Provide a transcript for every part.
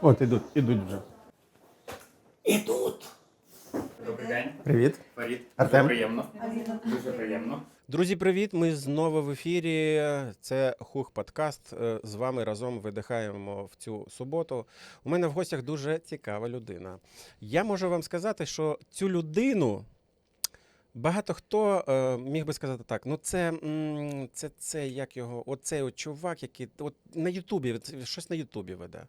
От ідуть вже. Добрий день. Привіт. Фарід. Артем. Дуже приємно. Дуже приємно. Друзі, привіт! Ми знову в ефірі. Це Хух Подкаст. З вами разом видихаємо в цю суботу. У мене в гостях дуже цікава людина. Я можу вам сказати, що цю людину багато хто міг би сказати так. Ну це як його, оцей от чувак, який от на Ютубі, щось на Ютубі веде.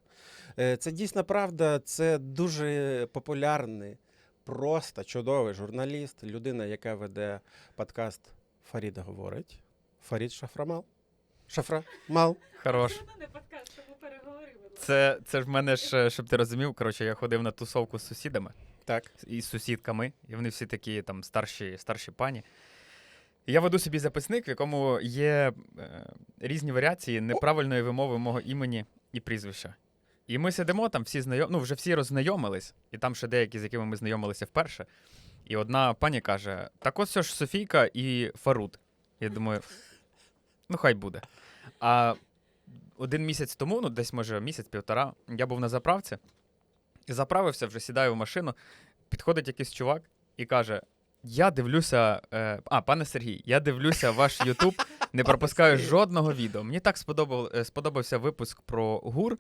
Це дійсно правда, це дуже популярний, просто чудовий журналіст, людина, яка веде подкаст «Фарід говорить». Фарід Шафрамал. Шафрамал. Хорош. Це ж в мене ж, щоб ти розумів, коротше, я ходив на тусовку з сусідами. Так. І з сусідками, і вони всі такі там старші пані. І я веду собі записник, в якому є різні варіації неправильної вимови мого імені і прізвища. І ми сидимо там, вже всі роззнайомились, і там ще деякі, з якими ми знайомилися вперше. І одна пані каже, так ось ж Софійка і Фаруд. Я думаю, ну хай буде. А 1 місяць тому, десь може місяць-півтора, я був на заправці, і заправився, вже сідаю в машину, підходить якийсь чувак і каже, я дивлюся, пане Сергій, я дивлюся ваш Ютуб, не пропускаю жодного відео. Мені так сподобався випуск про ГУР,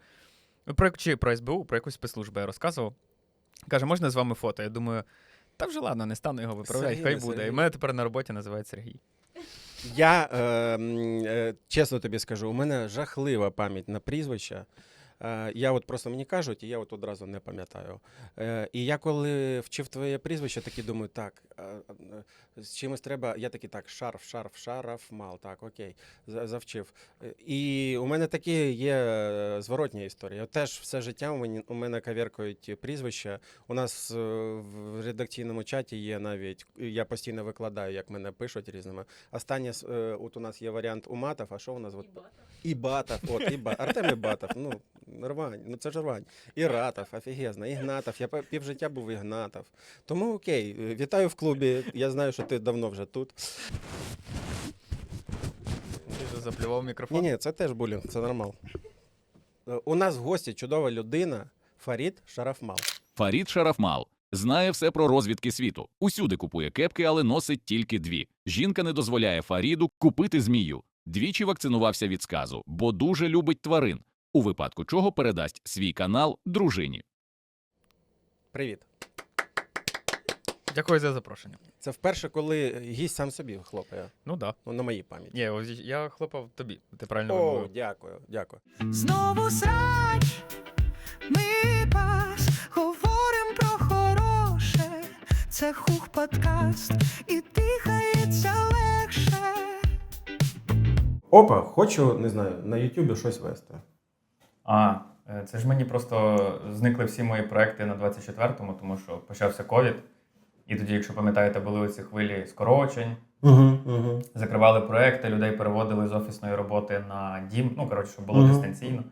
чи про СБУ, про якусь спецслужбу я розказував. Каже, можна з вами фото? Я думаю, та вже ладно, не стану його виправляти, хай буде. І мене тепер на роботі називають Сергій. Я чесно тобі скажу, у мене жахлива пам'ять на прізвища. Я от просто мені кажуть, і я от одразу не пам'ятаю. І я коли вчив твоє прізвище, такий думаю, так, з чимось треба, я такий, так, Шарафмал, так, окей, завчив. І у мене такі є зворотні історії. Теж все життя у мене каверкають прізвища. У нас в редакційному чаті є навіть, я постійно викладаю, як мене пишуть різними. Останнє, от у нас є варіант Уматов, а що у нас? Ібатов, Артем Ібатов, рвань, це ж рвань. Іратов, офігезно, Ігнатов, я півжиття був Ігнатов. Тому окей, вітаю в клубі, я знаю, що ти давно вже тут. Ти вже заплював мікрофон? Ні, це теж булінг, це нормал. У нас в гості чудова людина Фарід Шарафмал. Фарід Шарафмал знає все про розвідки світу. Усюди купує кепки, але носить тільки 2. Жінка не дозволяє Фаріду купити змію. 2 вакцинувався від сказу, бо дуже любить тварин. У випадку чого передасть свій канал дружині. Привіт. Дякую за запрошення. Це вперше, коли гість сам собі хлопає. Ну так. Да. На моїй пам'яті. Ні, я хлопав тобі, ти правильно О, вимовив. дякую. Знову срач, ми пас, говорим про хороше. Це Хух Подкаст, і дихається легше. Опа, хочу, не знаю, на Ютубі щось вести. Це ж мені просто зникли всі мої проекти на 24-му, тому що почався ковід. І тоді, якщо пам'ятаєте, були оці хвилі скорочень, закривали проекти, людей переводили з офісної роботи на дім, щоб було дистанційно.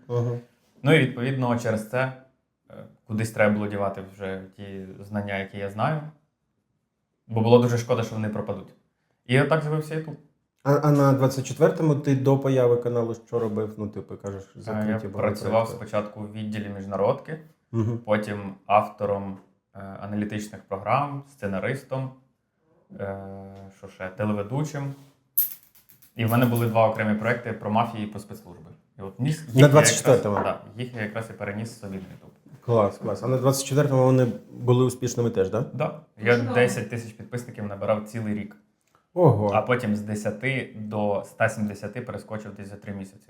Ну і відповідно через це кудись треба було дівати вже ті знання, які я знаю, бо було дуже шкода, що вони пропадуть. І отак з'явився YouTube. А на 24-му ти до появи каналу що робив? Кажеш, закриті Я були працював проекти. спочатку в відділі міжнародки, потім автором аналітичних програм, сценаристом, телеведучим. І в мене були 2 окремі проекти про мафії і про спецслужби. І от на 24-му? Так, їх я якраз і переніс собі на YouTube. Клас. А на 24-му вони були успішними теж, так? Так. Я 10 тисяч підписників набирав цілий рік. Ого. А потім з 10 до 170 перескочив десь за 3 місяці.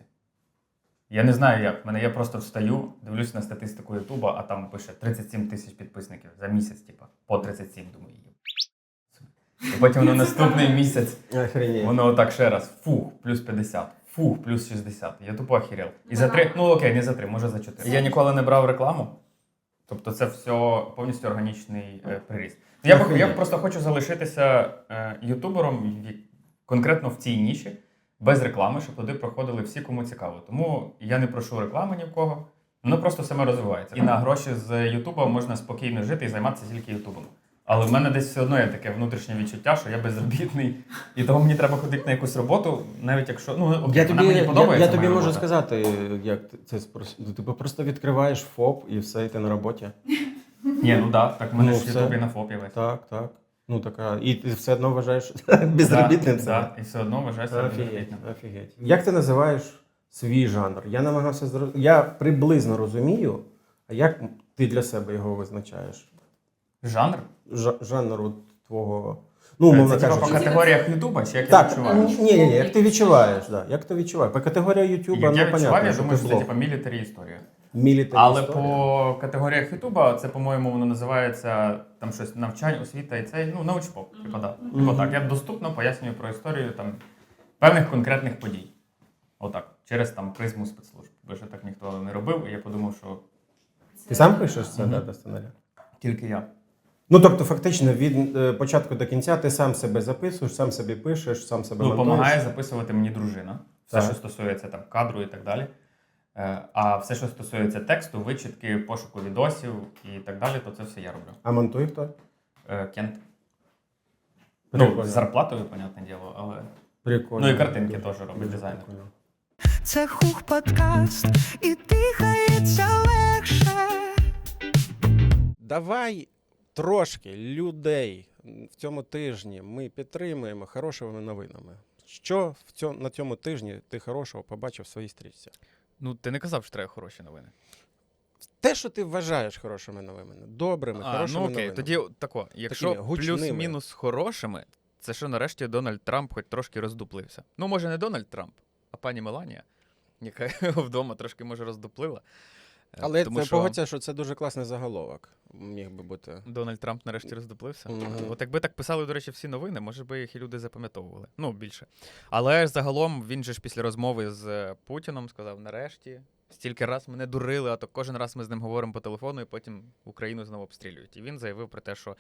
Я не знаю як. Я просто встаю, дивлюсь на статистику Ютуба, а там пише 37 тисяч підписників за місяць, по 37, думаю. І потім на наступний місяць воно отак ще раз. Плюс 50. Плюс 60. Я тупо охерел. І за 3, не за 3, може за 4. Я ніколи не брав рекламу. Тобто це все повністю органічний приріст. Я просто хочу залишитися ютубером конкретно в цій ніші, без реклами, щоб туди проходили всі, кому цікаво. Тому я не прошу реклами ні в кого, воно просто саме розвивається. І на гроші з Ютуба можна спокійно жити і займатися тільки Ютубом. Але в мене десь все одно є таке внутрішнє відчуття, що я безробітний, і тому мені треба ходити на якусь роботу, навіть якщо, ну, окей, вона мені подобається. Я тобі моя можу робота. сказати, як це ти просто відкриваєш ФОП і все, і ти на роботі. Ні, ну так, так в мене Ну, ж в все. Ютубі на ФОПі весь. Так. Ну така. І ти все одно вважаєш безробітним себе. Так, і все одно вважаю себе безробітним. Офігеть. Як ти називаєш свій жанр? Я намагався Я приблизно розумію, а як ти для себе його визначаєш? Жанр? Жанр от твого. Ну, умовно Це типа по кажучи. категоріях Ютуба, чи як я Так, відчуваю? ні, як ти відчуваєш, да. Як ти відчуваєш? По категорії Ютуба, Як я ну, відчуваю, понятно, я що думаю, ти що це блог. типа мілітарі історія. Мілітарі Але історія. по категоріях Ютуба це, по-моєму, воно називається там щось навчання, освіта і цей, ну, научпоп. Типа, да. Типа так. Я доступно пояснюю про історію там певних конкретних подій. Отак. Через там призму спецслужб. Бо ще так ніхто не робив, і я подумав, що Ти сам пишеш це до сценарія? тільки я. Ну, тобто, фактично, від початку до кінця ти сам себе записуєш, сам собі пишеш, сам себе Ну, монтуєш. допомагає записувати мені дружина. Все, Так. що стосується там кадру і так далі. А все, що стосується тексту, вичитки, пошуку відосів і так далі, то це все я роблю. А монтує хто? Кент. Прикольно. Ну, з зарплатою, понятне діло, але. Прикольно. Ну і картинки Дуже- теж робить дуже дизайнер. прикольно. Це хух подкаст, і дихається легше. Давай трошки людей в цьому тижні ми підтримуємо хорошими новинами. Що на цьому тижні ти хорошого побачив в своїй стрічці? Ну, ти не казав, що треба хороші новини. Те, що ти вважаєш хорошими новинами, добрими, хорошими ну окей, новинами. тоді тако. Якщо Такими гучними. плюс-мінус хорошими, це що нарешті Дональд Трамп хоч трошки роздуплився. Ну, може, не Дональд Трамп, а пані Меланія, яка його вдома трошки може роздуплила. Але Тому ти що погодься, що це дуже класний заголовок міг би бути. Дональд Трамп нарешті роздуплився. Мгм. От якби так писали, до речі, всі новини, може би їх і люди запам'ятовували. Ну, більше. Але ж загалом він же ж після розмови з Путіном сказав: нарешті, стільки раз мене дурили, а то кожен раз ми з ним говоримо по телефону, і потім Україну знову обстрілюють. І він заявив про те, що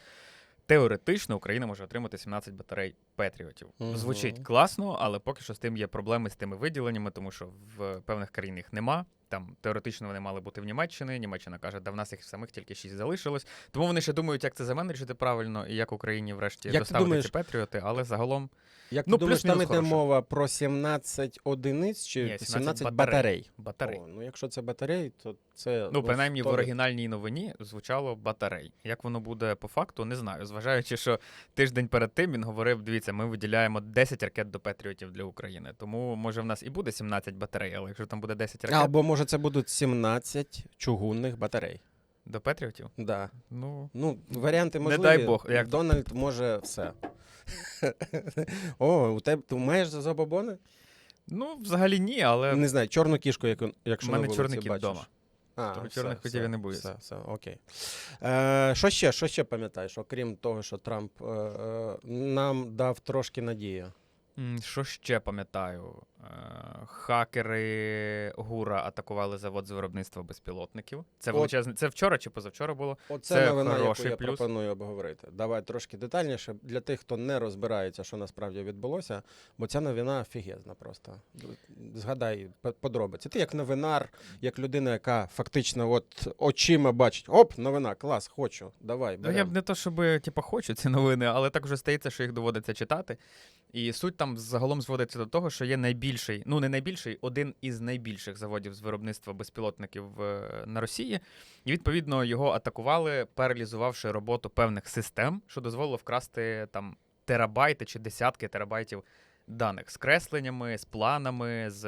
теоретично Україна може отримати 17 батарей Петріотів. Мгм. Звучить класно, але поки що з тим є проблеми з тими виділеннями, тому що в певних країн їх нема. Там теоретично вони мали бути в Німеччині. Німеччина каже, да в нас їх самих тільки 6 залишилось. Тому вони ще думають, як це заменеджити правильно і як Україні врешті Як ти доставити думаєш, ці Петріоти, але загалом Як ти Ну, думаєш, там плюс-мінус йде хороше. мова про 17 одиниць чи Ні, 17 батарей. батарей? батарей. О, ну якщо це батарей, то це... Ну, принаймні в 100%. оригінальній новині звучало батарей. Як воно буде по факту, не знаю. Зважаючи, що тиждень перед тим він говорив: дивіться, ми виділяємо 10 ракет до Петріотів для України. Тому, може, в нас і буде 17 батарей, але якщо там буде 10 ракет Або, може, це будуть 17 чугунних батарей. до Петріотів, Да. ну, Ну, варіанти Не можливі. дай Бог, як- Дональд може все. О, у тебе ти маєш забобони? ну, взагалі ні, але Не знаю, чорну кішку, якщо в на мене вулиці чорний кіт бачиш. вдома. А, Того все, чорних котів все, я не боюся. Все, окей. Що ще пам'ятаєш, окрім того, що Трамп нам дав трошки надії? Що ще пам'ятаю? Хакери ГУРа атакували завод з виробництва безпілотників. Це От. величезне. Це вчора чи позавчора було? Оце Це новина, яку хороший я плюс. пропоную обговорити. Давай трошки детальніше для тих, хто не розбирається, що насправді відбулося, бо ця новина офігезна просто. Згадай подробиці. Ти як новинар, як людина, яка фактично от очима бачить, оп, новина, клас, хочу, давай, Ну, я берем. б не то, щоб типу, хочу ці новини, але так вже стається, що їх доводиться читати. І суть там загалом зводиться до того, що є найбільший, ну не найбільший, один із найбільших заводів з виробництва безпілотників на Росії. І відповідно його атакували, паралізувавши роботу певних систем, що дозволило вкрасти там терабайти чи десятки терабайтів даних з кресленнями, з планами, з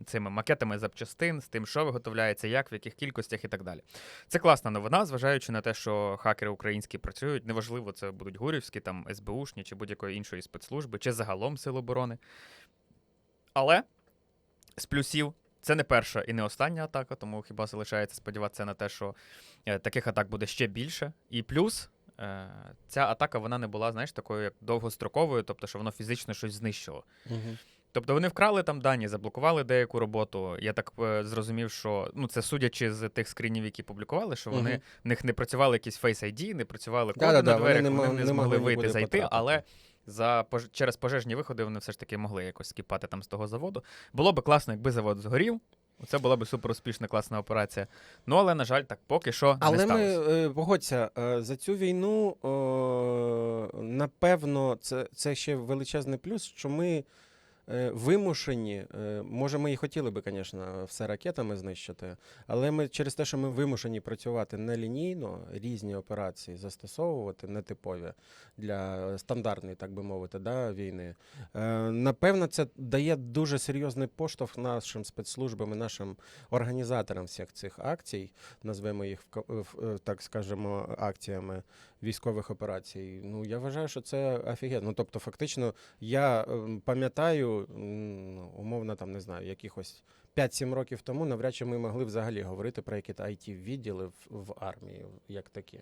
цими макетами запчастин, з тим, що виготовляється, як, в яких кількостях і так далі. Це класна новина, зважаючи на те, що хакери українські працюють. Неважливо, це будуть гурівські, там, СБУшні чи будь-якої іншої спецслужби, чи загалом Сил оборони. Але з плюсів це не перша і не остання атака, тому хіба залишається сподіватися на те, що таких атак буде ще більше. І плюс ця атака, вона не була, знаєш, такою як довгостроковою, тобто, що воно фізично щось знищило. Мгм. Тобто вони вкрали там дані, заблокували деяку роботу. Я так зрозумів, що ну це судячи з тих скрінів, які публікували, що вони Мгм. в них не працювали якісь Face ID, не працювали коди Да-да-да, на дверях, вони вони не змогли могли вийти нікуди зайти, потрапити. але через пожежні виходи вони все ж таки могли якось скіпати там з того заводу. Було би класно, якби завод згорів. Це була би супер успішна, класна операція. Ну, але, на жаль, так поки що не Але сталося. ми, погодься, за цю війну, напевно, це ще величезний плюс, що ми вимушені, може, ми і хотіли би, звісно, все ракетами знищити, але ми через те, що ми вимушені працювати нелінійно, різні операції застосовувати, нетипові для стандартної, так би мовити, да, війни, напевно, це дає дуже серйозний поштовх нашим спецслужбам і нашим організаторам всіх цих акцій, назвемо їх, так скажемо, акціями військових операцій. Ну, я вважаю, що це офігенно. Ну, тобто, фактично, я пам'ятаю, умовно, там, не знаю, якихось 5-7 років тому навряд чи ми могли взагалі говорити про якісь IT-відділи в армії, як такі.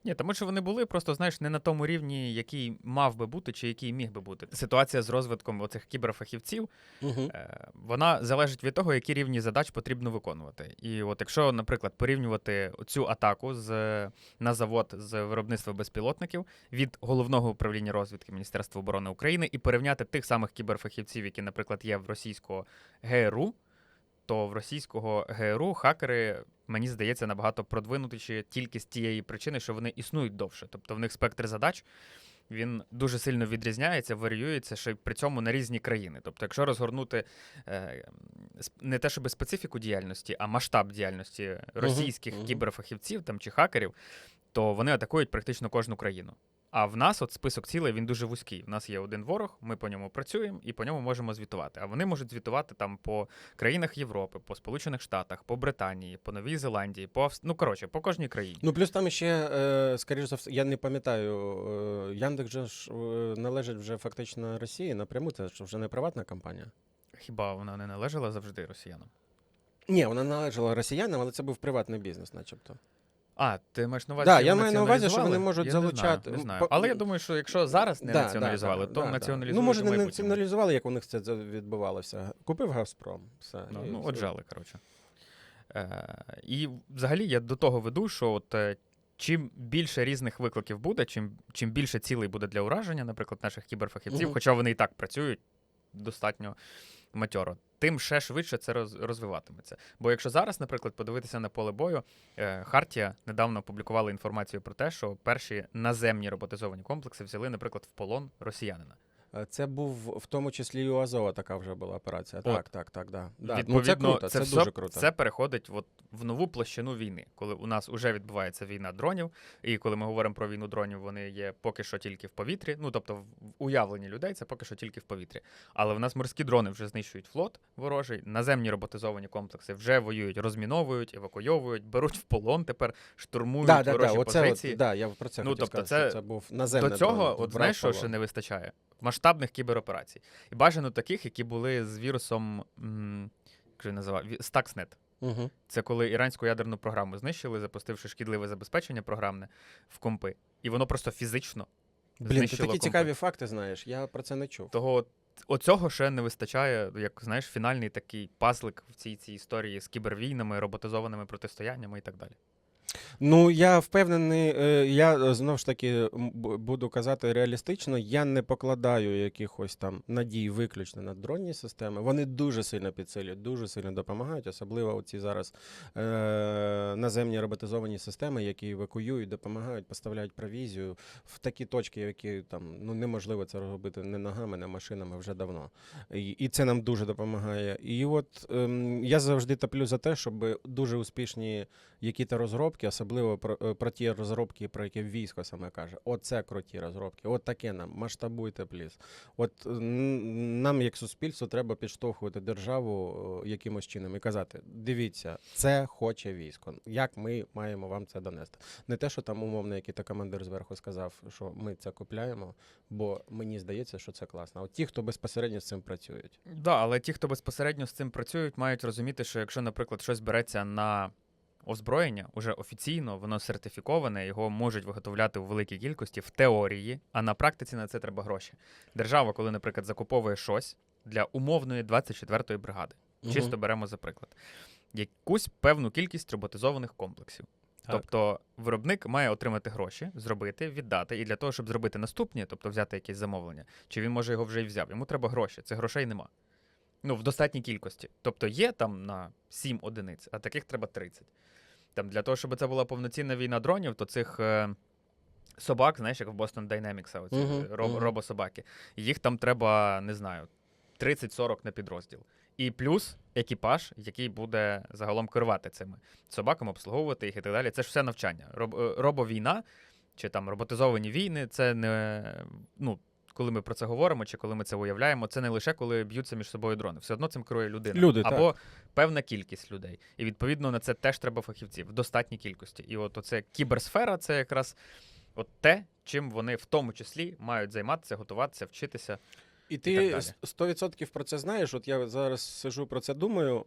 Ні, тому що вони були просто, знаєш, не на тому рівні, який мав би бути чи який міг би бути. Ситуація з розвитком оцих кіберфахівців, Угу. вона залежить від того, які рівні задач потрібно виконувати. І от якщо, наприклад, порівнювати цю атаку на завод з виробництва безпілотників від Головного управління розвідки Міністерства оборони України і порівняти тих самих кіберфахівців, які, наприклад, є в російського ГРУ, то в російського ГРУ хакери, мені здається, набагато продвинутіші тільки з тієї причини, що вони існують довше. Тобто в них спектр задач, він дуже сильно відрізняється, варіюється, ще й при цьому на різні країни. Тобто якщо розгорнути не те, щоб специфіку діяльності, а масштаб діяльності російських кіберфахівців там, чи хакерів, то вони атакують практично кожну країну. А в нас от список цілей, він дуже вузький. В нас є один ворог, ми по ньому працюємо і по ньому можемо звітувати. А вони можуть звітувати там по країнах Європи, по Сполучених Штатах, по Британії, по Новій Зеландії, ну, коротше, по кожній країні. Ну, плюс там ще, скоріш за все, я не пам'ятаю, Яндекс же ж належить вже фактично Росії напряму, це ж вже не приватна компанія. Хіба вона не належала завжди росіянам? Ні, вона належала росіянам, але це був приватний бізнес, начебто. А, ти маєш на увазі, Да, що я маю на увазі, що вони націоналізували? можуть Я залучати. Не знаю. Але я думаю, що якщо зараз не націоналізували, то націоналізують Ну, може, у не майбутньому. націоналізували, як у них це відбувалося. Купив Газпром. Все. Ну, отжали, коротше. І взагалі я до того веду, що от чим більше різних викликів буде, чим більше цілей буде для ураження, наприклад, наших кіберфахівців, хоча вони і так працюють достатньо матьоро, тим ще швидше це розвиватиметься. Бо якщо зараз, наприклад, подивитися на поле бою, Хартія недавно опублікувала інформацію про те, що перші наземні роботизовані комплекси взяли, наприклад, в полон росіянина. Це був в тому числі і у Азова така вже була операція. От. Так, да. Відповідно, Ну, це круто, це дуже круто. Це переходить от в нову площину війни, коли у нас вже відбувається війна дронів, і коли ми говоримо про війну дронів, вони є поки що тільки в повітрі, ну, тобто в уявленні людей це поки що тільки в повітрі. Але в нас морські дрони вже знищують флот ворожий, наземні роботизовані комплекси вже воюють, розміновують, евакуйовують, беруть в полон тепер, штурмують ворожі позиції. Я про це Ну, хотів тобто сказати, що це був наземний до цього, дрон, от брав знаєш, що полон. ще не вистачає? Масштабних кібероперацій. І бажано таких, які були з вірусом, як же називав, Stuxnet. Угу. Це коли іранську ядерну програму знищили, запустивши шкідливе забезпечення програмне в компи. І воно просто фізично Блін, ти знищило такі компи. цікаві факти знаєш, я про це не чув. Того оцього ще не вистачає, як, знаєш, фінальний такий пазлик в цій історії з кібервійнами, роботизованими протистояннями і так далі. Ну, я впевнений, я знову ж таки буду казати реалістично, я не покладаю якихось там надій виключно на дронні системи. Вони дуже сильно підсилюють, дуже сильно допомагають, особливо оці зараз наземні роботизовані системи, які евакуюють, допомагають, поставляють провізію в такі точки, які там неможливо це робити не ногами, не машинами вже давно. І це нам дуже допомагає. І от я завжди топлю за те, щоб дуже успішні які-то розробки, особливо про ті розробки, про які військо саме каже. Оце круті розробки, от таке нам, масштабуйте, пліз. От нам, як суспільству, треба підштовхувати державу якимось чином і казати, дивіться, це хоче військо, як ми маємо вам це донести. Не те, що там умовно який-то командир зверху сказав, що ми це купляємо, бо мені здається, що це класно. А от ті, хто безпосередньо з цим працюють. Так, да, але ті, хто безпосередньо з цим працюють, мають розуміти, що якщо, наприклад, щось береться на озброєння, уже офіційно, воно сертифіковане, його можуть виготовляти у великій кількості в теорії, а на практиці на це треба гроші. Держава, коли, наприклад, закуповує щось для умовної 24-ї бригади, чисто беремо за приклад, якусь певну кількість роботизованих комплексів. Так. Тобто виробник має отримати гроші, зробити, віддати, і для того, щоб зробити наступні, тобто взяти якесь замовлення, чи він може його вже й взяв, йому треба гроші, цих грошей нема. Ну, в достатній кількості. Тобто є там на 7 одиниць, а таких треба 30. Там, для того, щоб це була повноцінна війна дронів, то цих собак, знаєш, як в Boston Dynamics, оці робособаки, їх там треба, не знаю, 30-40 на підрозділ. І плюс екіпаж, який буде загалом керувати цими собаками, обслуговувати їх і так далі. Це ж все навчання. Робовійна чи там роботизовані війни, це не, ну, коли ми про це говоримо, чи коли ми це уявляємо, це не лише коли б'ються між собою дрони. Все одно цим керує людина. Люди, або певна кількість людей. І відповідно на це теж треба фахівців в достатній кількості. І от оце кіберсфера, це якраз от те, чим вони в тому числі мають займатися, готуватися, вчитися. І так ти далі. 100% про це знаєш. От я зараз сижу про це думаю.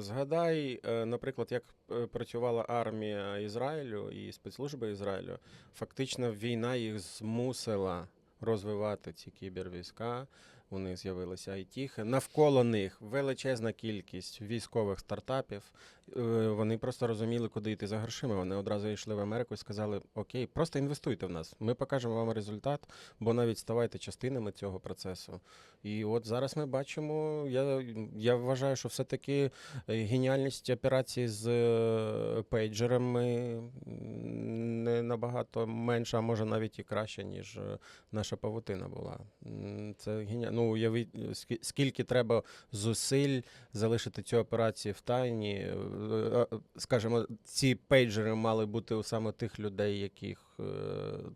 Згадай, наприклад, як працювала армія Ізраїлю і спецслужби Ізраїлю. Фактично війна їх змусила розвивати ці кібервійська. У них з'явилися айтіхи. Навколо них величезна кількість військових стартапів. Вони просто розуміли, куди йти за грошима. Вони одразу йшли в Америку і сказали: окей, просто інвестуйте в нас. Ми покажемо вам результат, бо навіть ставайте частинами цього процесу. І от зараз ми бачимо, я вважаю, що все-таки геніальність операції з пейджерами не набагато менша, а може навіть і краща, ніж наша павутина була. Це геніально. Ну, уявіть, скільки треба зусиль залишити цю операцію в тайні. Скажімо, ці пейджери мали бути у саме тих людей, яких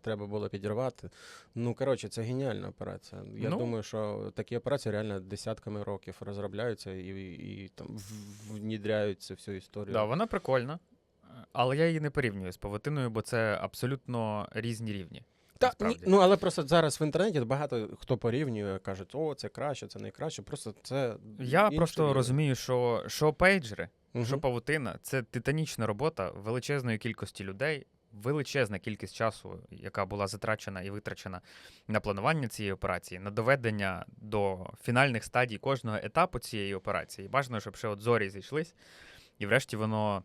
треба було підірвати. Ну, коротше, це геніальна операція. Я думаю, що такі операції реально десятками років розробляються і там внідряються всю історію. Да, вона прикольна, але я її не порівнюю з павутиною, бо це абсолютно різні рівні. Ну, але просто зараз в інтернеті багато хто порівнює, кажуть, о, це краще, це найкраще. Просто це Я просто рівень. розумію, що пейджери, Мгм. що павутина — це титанічна робота величезної кількості людей, величезна кількість часу, яка була затрачена і витрачена на планування цієї операції, на доведення до фінальних стадій кожного етапу цієї операції. Бажано, щоб ще от зорі зійшлись, і врешті воно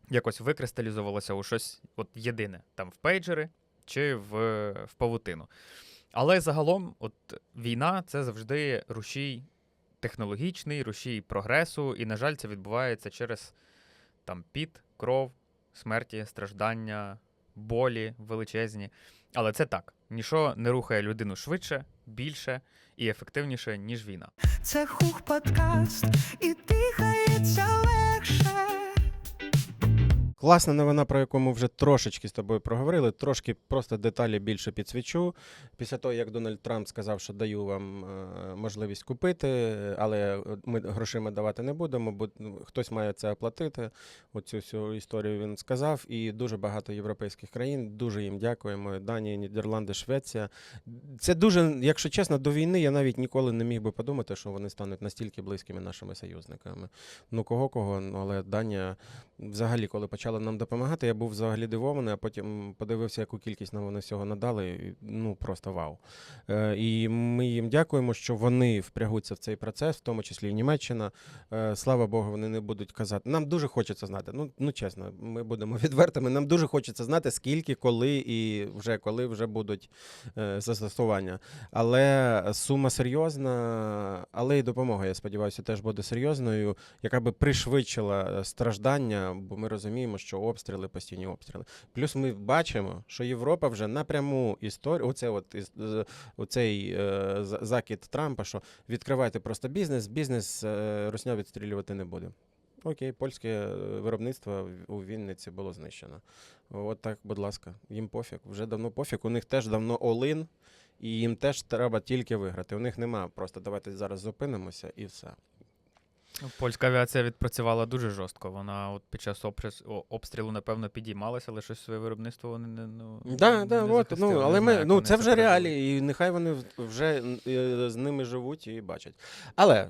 якось викристалізувалося у щось от єдине, там в пейджери чи в павутину. Але загалом от війна — це завжди рушій технологічний, рушій прогресу, і, на жаль, це відбувається через там піт, кров, смерті, страждання, болі величезні. Але це так. Ніщо не рухає людину швидше, більше і ефективніше, ніж війна. Це хух подкаст і дихається легше. Класна новина, про яку ми вже трошечки з тобою проговорили, трошки просто деталі більше підсвічу. Після того, як Дональд Трамп сказав, що даю вам можливість купити, але ми грошима давати не будемо, бо хтось має це оплатити. Оцю всю історію він сказав. І дуже багато європейських країн, дуже їм дякуємо. Данія, Нідерланди, Швеція. Це дуже, якщо чесно, до війни я навіть ніколи не міг би подумати, що вони стануть настільки близькими нашими союзниками. Ну, кого, але Данія взагалі, коли почала нам допомагати, я був взагалі дивований, а потім подивився, яку кількість нам вони всього надали. І, ну, просто вау. І ми їм дякуємо, що вони впрягуться в цей процес, в тому числі і Німеччина. Слава Богу, вони не будуть казати. Нам дуже хочеться знати, ну чесно, ми будемо відвертими, нам дуже хочеться знати, скільки, коли вже будуть застосування. Але сума серйозна, але і допомога, я сподіваюся, теж буде серйозною, яка би пришвидшила страждання, бо ми розуміємо, що обстріли, постійні обстріли. Плюс ми бачимо, що Європа вже напряму історію, оцей закид Трампа, що відкривайте просто бізнес, русня відстрілювати не буде. Окей, польське виробництво у Вінниці було знищено. От так, будь ласка, їм пофіг. Вже давно пофіг, у них теж давно all-in, і їм теж треба тільки виграти. У них нема просто давайте зараз зупинимося і все. Польська авіація відпрацювала дуже жорстко. Вона от під час обстрілу, напевно, підіймалася, але щось своє виробництво вони не захистили. Але це вже реалії, і нехай вони вже з ними живуть і бачать. Але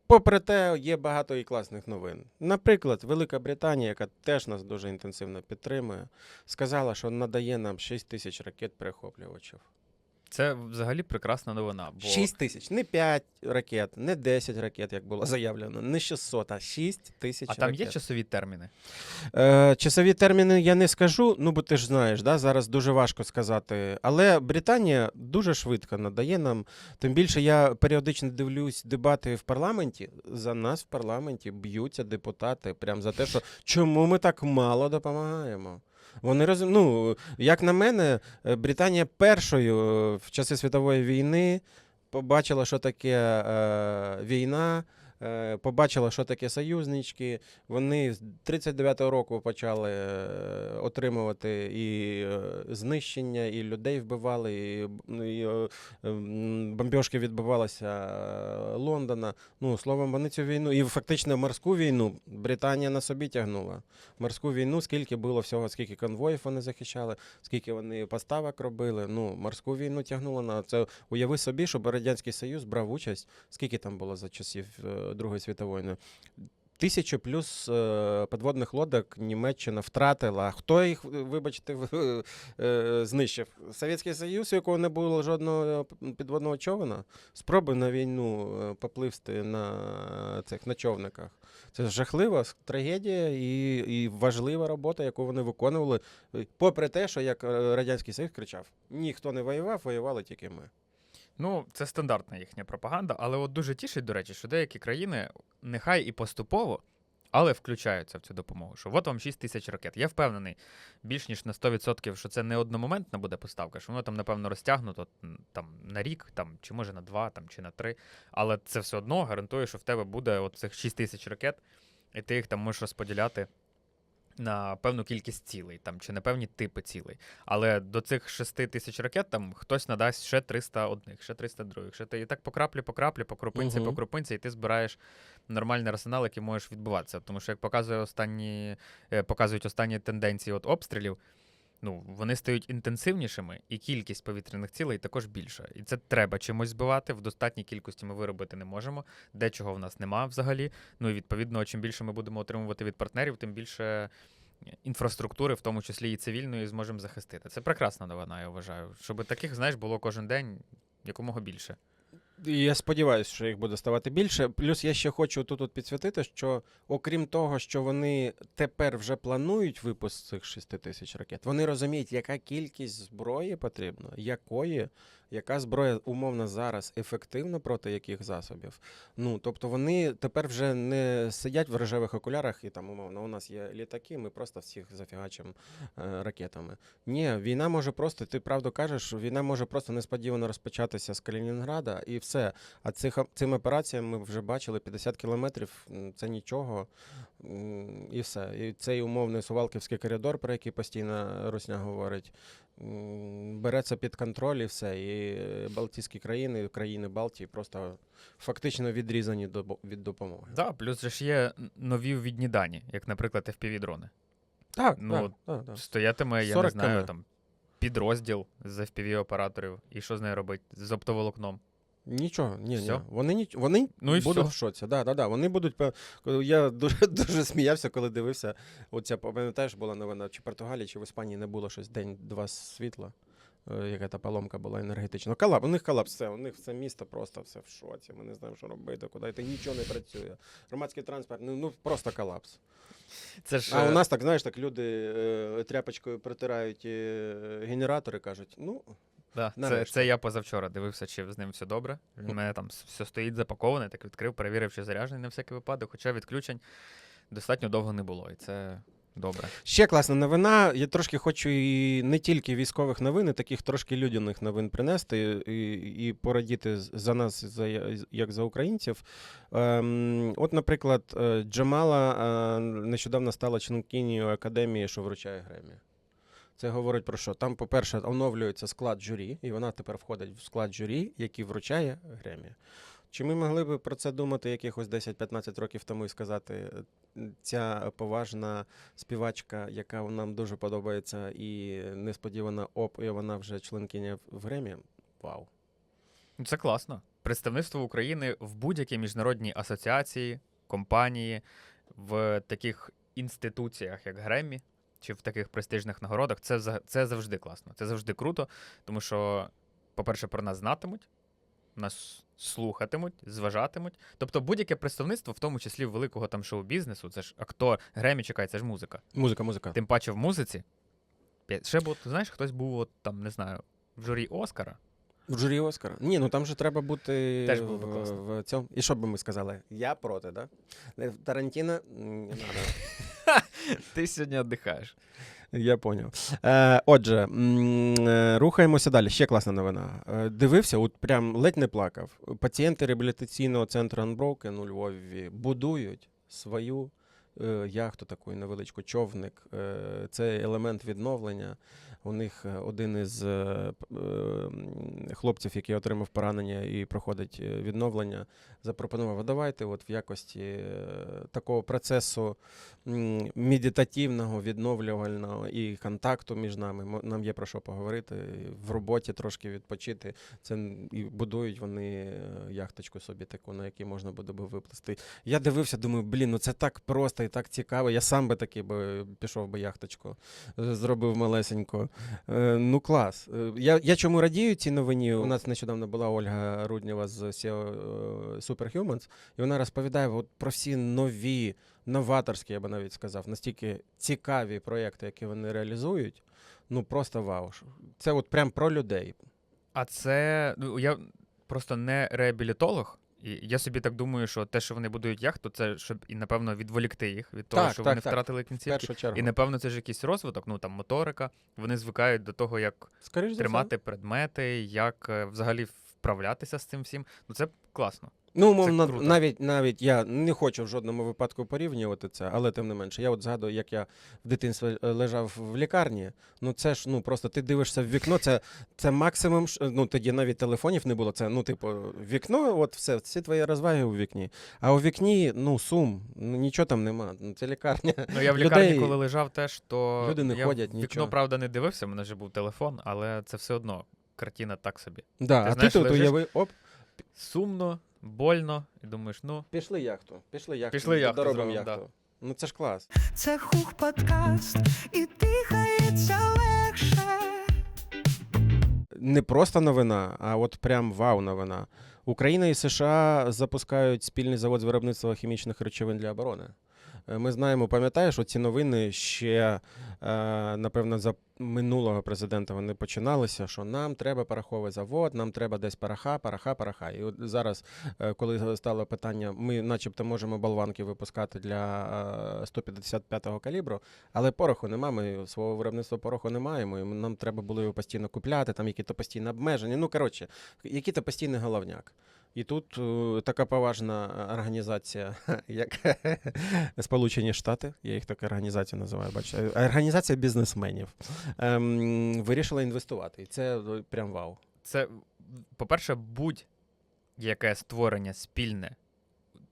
попри те, є багато і класних новин. Наприклад, Велика Британія, яка теж нас дуже інтенсивно підтримує, сказала, що надає нам 6 тисяч ракет-перехоплювачів. Це взагалі прекрасна новина. Бо 6 тисяч, не 5 ракет, не 10 ракет, як було заявлено, не 600, а 6 тисяч А там ракет. є часові терміни? Часові терміни я не скажу, ну бо ти ж знаєш, да, зараз дуже важко сказати. Але Британія дуже швидко надає нам. Тим більше я періодично дивлюсь дебати в парламенті. За нас в парламенті б'ються депутати прямо за те, що чому ми так мало допомагаємо. Вони ну, як на мене, Британія першою в часи світової війни побачила, що таке війна. Побачила, що таке союзнички. Вони з 39-го року почали отримувати і знищення, і людей вбивали, і бомбьошки відбувалися Лондона. Ну, словом, вони цю війну, і фактично морську війну Британія на собі тягнула. Морську війну, скільки було всього, скільки конвоїв вони захищали, скільки вони поставок робили. Ну, морську війну тягнула на це. Уяви собі, щоб Радянський Союз брав участь, скільки там було за часів Другої світової війни. 1000 плюс підводних лодок Німеччина втратила. Хто їх, вибачте, знищив? Совєтський Союз, у якого не було жодного підводного човна? Спроби на війну попливсти на човниках. Це жахлива трагедія і важлива робота, яку вони виконували. Попри те, що як Радянський Союз кричав, ніхто не воював, воювали тільки ми. Ну, це стандартна їхня пропаганда, але от дуже тішить, до речі, що деякі країни, нехай і поступово, але включаються в цю допомогу. Що от вам 6 тисяч ракет. Я впевнений більш ніж на 100%, що це не одномоментна буде поставка, що воно там, напевно, розтягнуто там, на рік, там, чи може на 2, там, чи на 3. Але це все одно гарантує, що в тебе буде от цих 6 тисяч ракет, і ти їх там можеш розподіляти на певну кількість цілей, там, чи на певні типи цілей. Але до цих 6 тисяч ракет там хтось надасть ще 300 одних, ще 300 других. І так по краплі, по крупинці, і ти збираєш нормальний арсенал, який можеш відбуватися. Тому що, як показують останні тенденції от обстрілів, ну, вони стають інтенсивнішими, і кількість повітряних цілей також більша. І це треба чимось збивати, в достатній кількості ми виробити не можемо, дечого в нас нема взагалі. Ну і відповідно, чим більше ми будемо отримувати від партнерів, тим більше інфраструктури, в тому числі і цивільної, зможемо захистити. Це прекрасна новина, я вважаю. Щоб таких, знаєш, було кожен день якомога більше. Я сподіваюся, що їх буде ставати більше. Плюс я ще хочу тут підсвітити, що окрім того, що вони тепер вже планують випуск цих 6 тисяч ракет, вони розуміють, яка кількість зброї потрібна, яка зброя умовно зараз ефективна проти яких засобів. Ну, тобто вони тепер вже не сидять в рожевих окулярах і там, умовно, у нас є літаки, ми просто всіх зафігачимо ракетами. Ні, війна може просто, ти правду кажеш, війна може просто несподівано розпочатися з Калінінграда і все. А цим операціям ми вже бачили 50 кілометрів, це нічого, і все. І цей умовний Сувалківський коридор, про який постійно Русня говорить, береться під контроль і все. І Балтійські країни, країни Балтії просто фактично відрізані від допомоги. Так, да, плюс же ж є нові ввідні дані, як, наприклад, FPV-дрони. Так, ну, так. Стоятиме, я не знаю, км. там підрозділ з FPV-операторів, і що з нею робити? З оптоволокном. Нічого, ні. Всьо? Вони Ну і будуть всьо. в шоці. Да. Вони будуть. Я дуже сміявся, коли дивився. Оця, пам'ятаєш, була новина, чи в Португалії, чи в Іспанії не було щось день-два світла. Яка та поломка була енергетична. У них колапс, все, у них все місто просто все в шоці. Ми не знаємо, що робити, куди йти, нічого не працює. Громадський транспорт, ну просто колапс. Це ж, А у нас так, знаєш, так люди тряпочкою протирають генератори, кажуть, ну. да, нарешті. це я позавчора дивився, чи з ним все добре. Він у мене там все стоїть запаковане, так відкрив, перевірив, чи заряджений на всякий випадок, хоча відключень достатньо довго не було, і це добре. Ще класна новина. Я трошки хочу і не тільки військових новин, і таких трошки людяних новин принести і порадіти за нас, як за українців. От, наприклад, Джамала нещодавно стала членкинею академії, що вручає Гремі. Це говорить про що? Там, по-перше, оновлюється склад журі, і вона тепер входить в склад журі, який вручає Гремі. Чи ми могли б про це думати якихось 10-15 років тому і сказати, ця поважна співачка, яка нам дуже подобається, і несподівано, і вона вже членкиня в Гремі? Вау. Ну, це класно. Представництво України в будь-якій міжнародній асоціації, компанії, в таких інституціях, як Греммі, чи в таких престижних нагородах, це завжди класно. Це завжди круто, тому що по-перше, про нас знатимуть, нас слухатимуть, зважатимуть. Тобто будь-яке представництво, в тому числі великого там шоу-бізнесу, це ж актор, Гремі, чекай, це ж музика. Музика. Тим паче в музиці. Ще б, знаєш, хтось був, от, там, не знаю, в журі Оскара. В журі Оскара. Ні, ну там же треба бути Теж було би класно. в цьому. І що б ми сказали? Я проти, да? Тарантіно не надо. Ти сьогодні віддихаєш. Я поняв. Отже, рухаємося далі. Ще класна новина. Дивився, от прям ледь не плакав. Пацієнти реабілітаційного центру Unbroken у Львові будують свою яхту, таку невеличку, човник. Це елемент відновлення. У них один із хлопців, який отримав поранення і проходить відновлення, запропонував, а давайте от в якості такого процесу медитативного, відновлювального і контакту між нами. Нам є про що поговорити, в роботі трошки відпочити. Це і будують вони яхточку собі таку, на якій можна буде би виплисти. Я дивився, думаю, блін, ну це так просто і так цікаво. Я сам би такий би пішов би яхточку, зробив малесенько. Ну, клас. Я чому радію цій новині? У нас нещодавно була Ольга Руднєва з SEO Superhumans, і вона розповідає от про всі нові, новаторські, я би навіть сказав, настільки цікаві проєкти, які вони реалізують. Ну, просто вау. Це от прям про людей. А це, ну, я просто не реабілітолог, і я собі так думаю, що те, що вони будують яхту, це щоб, і, напевно, відволікти їх від того, Так, що так, вони так. втратили В кінцівки. першу чергу. І, напевно, це ж якийсь розвиток, ну, там, моторика. Вони звикають до того, як Скоріш за все. тримати предмети, як взагалі вправлятися з цим всім. Ну, це класно. Ну, умовно, круто. навіть я не хочу в жодному випадку порівнювати це, але тим не менше. Я от згадую, як я в дитинстві лежав в лікарні. Ну це ж, ну просто ти дивишся в вікно, це максимум, ну тоді навіть телефонів не було. Це, ну, типу, вікно, от все, всі твої розваги у вікні. А у вікні, ну, сум, ну нічого там нема. Ну, це лікарня. Ну, я в лікарні, Людей- коли лежав теж, то люди не я ходять, в вікно, нічого. правда, не дивився, в мене вже був телефон, але це все одно картина так собі. Да, Ти а знаєш, ти тут лежиш- уяви, оп, Сумно, больно, і думаєш, ну, пішли яхту, Пішли яхту доробимо зробимо, яхту. Ну це ж клас. Це хух подкаст, і дихається легше. Не просто новина, а от прям вау новина. Україна і США запускають спільний завод з виробництва хімічних речовин для оборони. Ми знаємо, пам'ятаєш, оці новини ще, напевно, за минулого президента вони починалися, що нам треба пороховий завод, нам треба десь пороха. І от зараз, коли стало питання, ми начебто можемо болванки випускати для 155-го калібру, але пороху немає, ми свого виробництва пороху не маємо, і нам треба було його постійно купляти, там які-то постійні обмеження, ну, коротше, який-то постійний головняк. І тут така поважна організація, як Сполучені Штати, я їх так організацію називаю, бачите, організація бізнесменів, вирішила інвестувати. І це прям вау. це, по-перше, будь-яке створення спільне,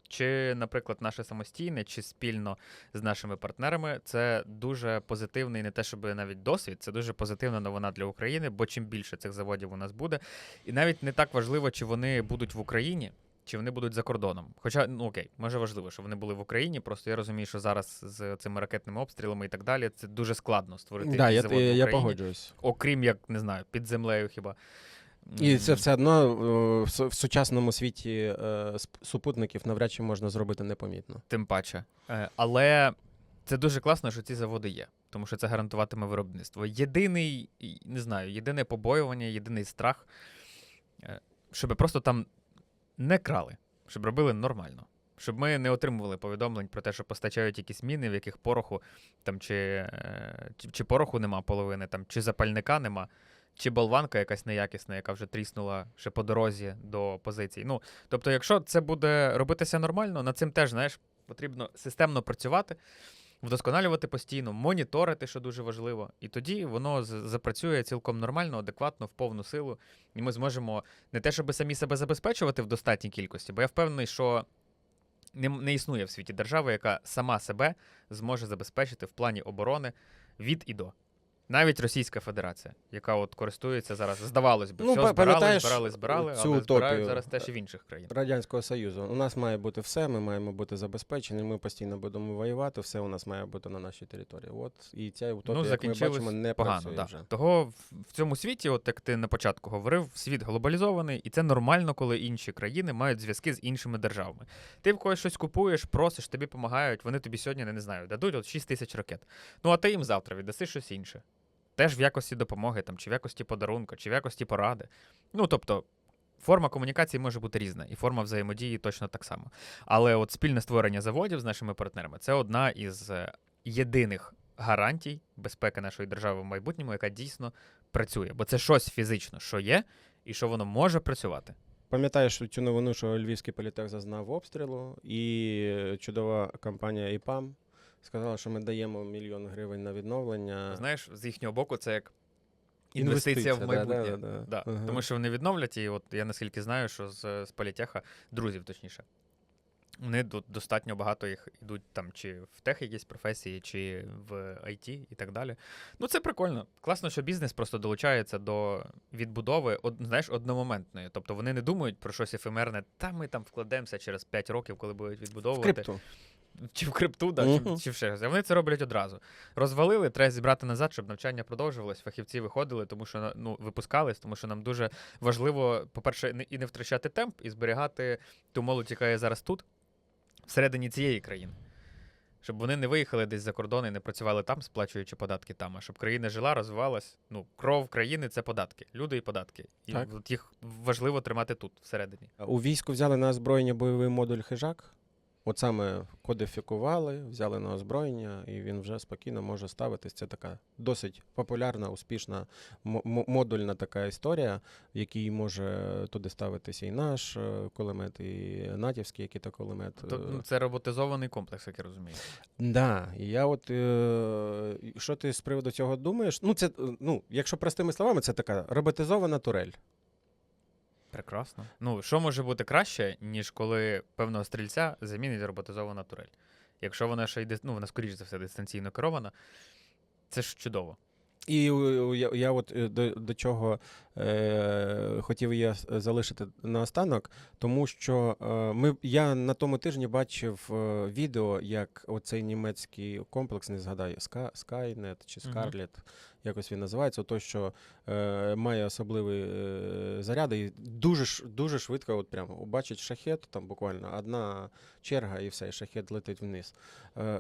чи, наприклад, наше самостійне, чи спільно з нашими партнерами, це дуже позитивний, не те, щоб навіть досвід, це дуже позитивна новина для України, бо чим більше цих заводів у нас буде, і навіть не так важливо, чи вони будуть в Україні, чи вони будуть за кордоном. Хоча, ну окей, може важливо, що вони були в Україні, просто я розумію, що зараз з цими ракетними обстрілами і так далі, це дуже складно створити Да, якийсь завод в я Україні, погоджуюсь. окрім, як, не знаю, під землею хіба. І це все одно в сучасному світі супутників навряд чи можна зробити непомітно. Тим паче. Але це дуже класно, що ці заводи є, тому що це гарантуватиме виробництво. Єдиний, не знаю, єдине побоювання, єдиний страх, щоб просто там не крали, щоб робили нормально. Щоб ми не отримували повідомлень про те, що постачають якісь міни, в яких пороху, там, чи пороху нема половини, там, чи запальника нема, чи болванка якась неякісна, яка вже тріснула ще по дорозі до позицій. Ну, тобто, якщо це буде робитися нормально, над цим теж, знаєш, потрібно системно працювати, вдосконалювати постійно, моніторити, що дуже важливо. І тоді воно запрацює цілком нормально, адекватно, в повну силу. І ми зможемо не те, щоб самі себе забезпечувати в достатній кількості, бо я впевнений, що не існує в світі держави, яка сама себе зможе забезпечити в плані оборони від і до. Навіть Російська Федерація, яка от користується зараз, здавалось би, Ну, все пам'ятаєш збирали, цю але збирають утопію зараз теж і в інших країнах. Радянського Союзу. У нас має бути все, ми маємо бути забезпечені, ми постійно будемо воювати, все у нас має бути на нашій території. От і ця утопія, як ми бачимо, не погано. працює Да. вже. Того в цьому світі, от як ти на початку говорив, світ глобалізований, і це нормально, коли інші країни мають зв'язки з іншими державами. Ти в когось щось купуєш, просиш, тобі допомагають, вони тобі сьогодні, не знаю, дадуть от 6 тисяч ракет. Ну а ти їм завтра віддаси щось інше. Теж в якості допомоги, там, чи в якості подарунка, чи в якості поради. Ну, тобто, форма комунікації може бути різна, і форма взаємодії точно так само. Але от спільне створення заводів з нашими партнерами – це одна із єдиних гарантій безпеки нашої держави в майбутньому, яка дійсно працює. Бо це щось фізично, що є, і що воно може працювати. Пам'ятаєш цю новину, що Львівський політех зазнав обстрілу, і чудова компанія ІПАМ сказала, що ми даємо 1 мільйон гривень на відновлення. Знаєш, з їхнього боку це як інвестиція в майбутнє. Да. Ага. Тому що вони відновлять, і от я наскільки знаю, що з політеха, друзів точніше, вони достатньо багато їх йдуть там чи в тех якісь професії, чи в IT і так далі. Ну це прикольно. Класно, що бізнес просто долучається до відбудови, знаєш, одномоментної. Тобто вони не думають про щось ефемерне, та ми там вкладемося через 5 років, коли будуть В відбудовувати. крипту. Чи в крипту, да, чи в ще щось. А вони це роблять одразу. Розвалили, треба зібрати назад, щоб навчання продовжувалось, фахівці виходили, тому що випускались, тому що нам дуже важливо, по-перше, і не втрачати темп, і зберігати ту молодь, яка є зараз тут, всередині цієї країни. Щоб вони не виїхали десь за кордон і не працювали там, сплачуючи податки там, а щоб країна жила, розвивалась. Ну, кров країни – це податки. Люди і податки. І Так. от їх важливо тримати тут, всередині. У війську взяли на озброєння бойовий модуль «Хижак». От саме кодифікували, взяли на озброєння, і він вже спокійно може ставитись. Це така досить популярна, успішна модульна така історія, в якій може туди ставитися і наш кулемет, і натівський який-то кулемет. Тобто це роботизований комплекс, як я розумію. Да, і я от що ти з приводу цього думаєш? Ну, це, якщо простими словами, це така роботизована турель. Прекрасно. Ну, що може бути краще, ніж коли певного стрільця замінить роботизована турель? Якщо вона ще йде, вона, скоріш за все, дистанційно керована, це ж чудово. І я от до чого хотів я залишити наостанок, тому що я на тому тижні бачив відео, як оцей німецький комплекс, не згадаю, Skynet чи Scarlet, якось він називається, то, що має особливий заряд, і дуже швидко от прямо бачить шахет, там буквально одна черга і все, і шахет летить вниз.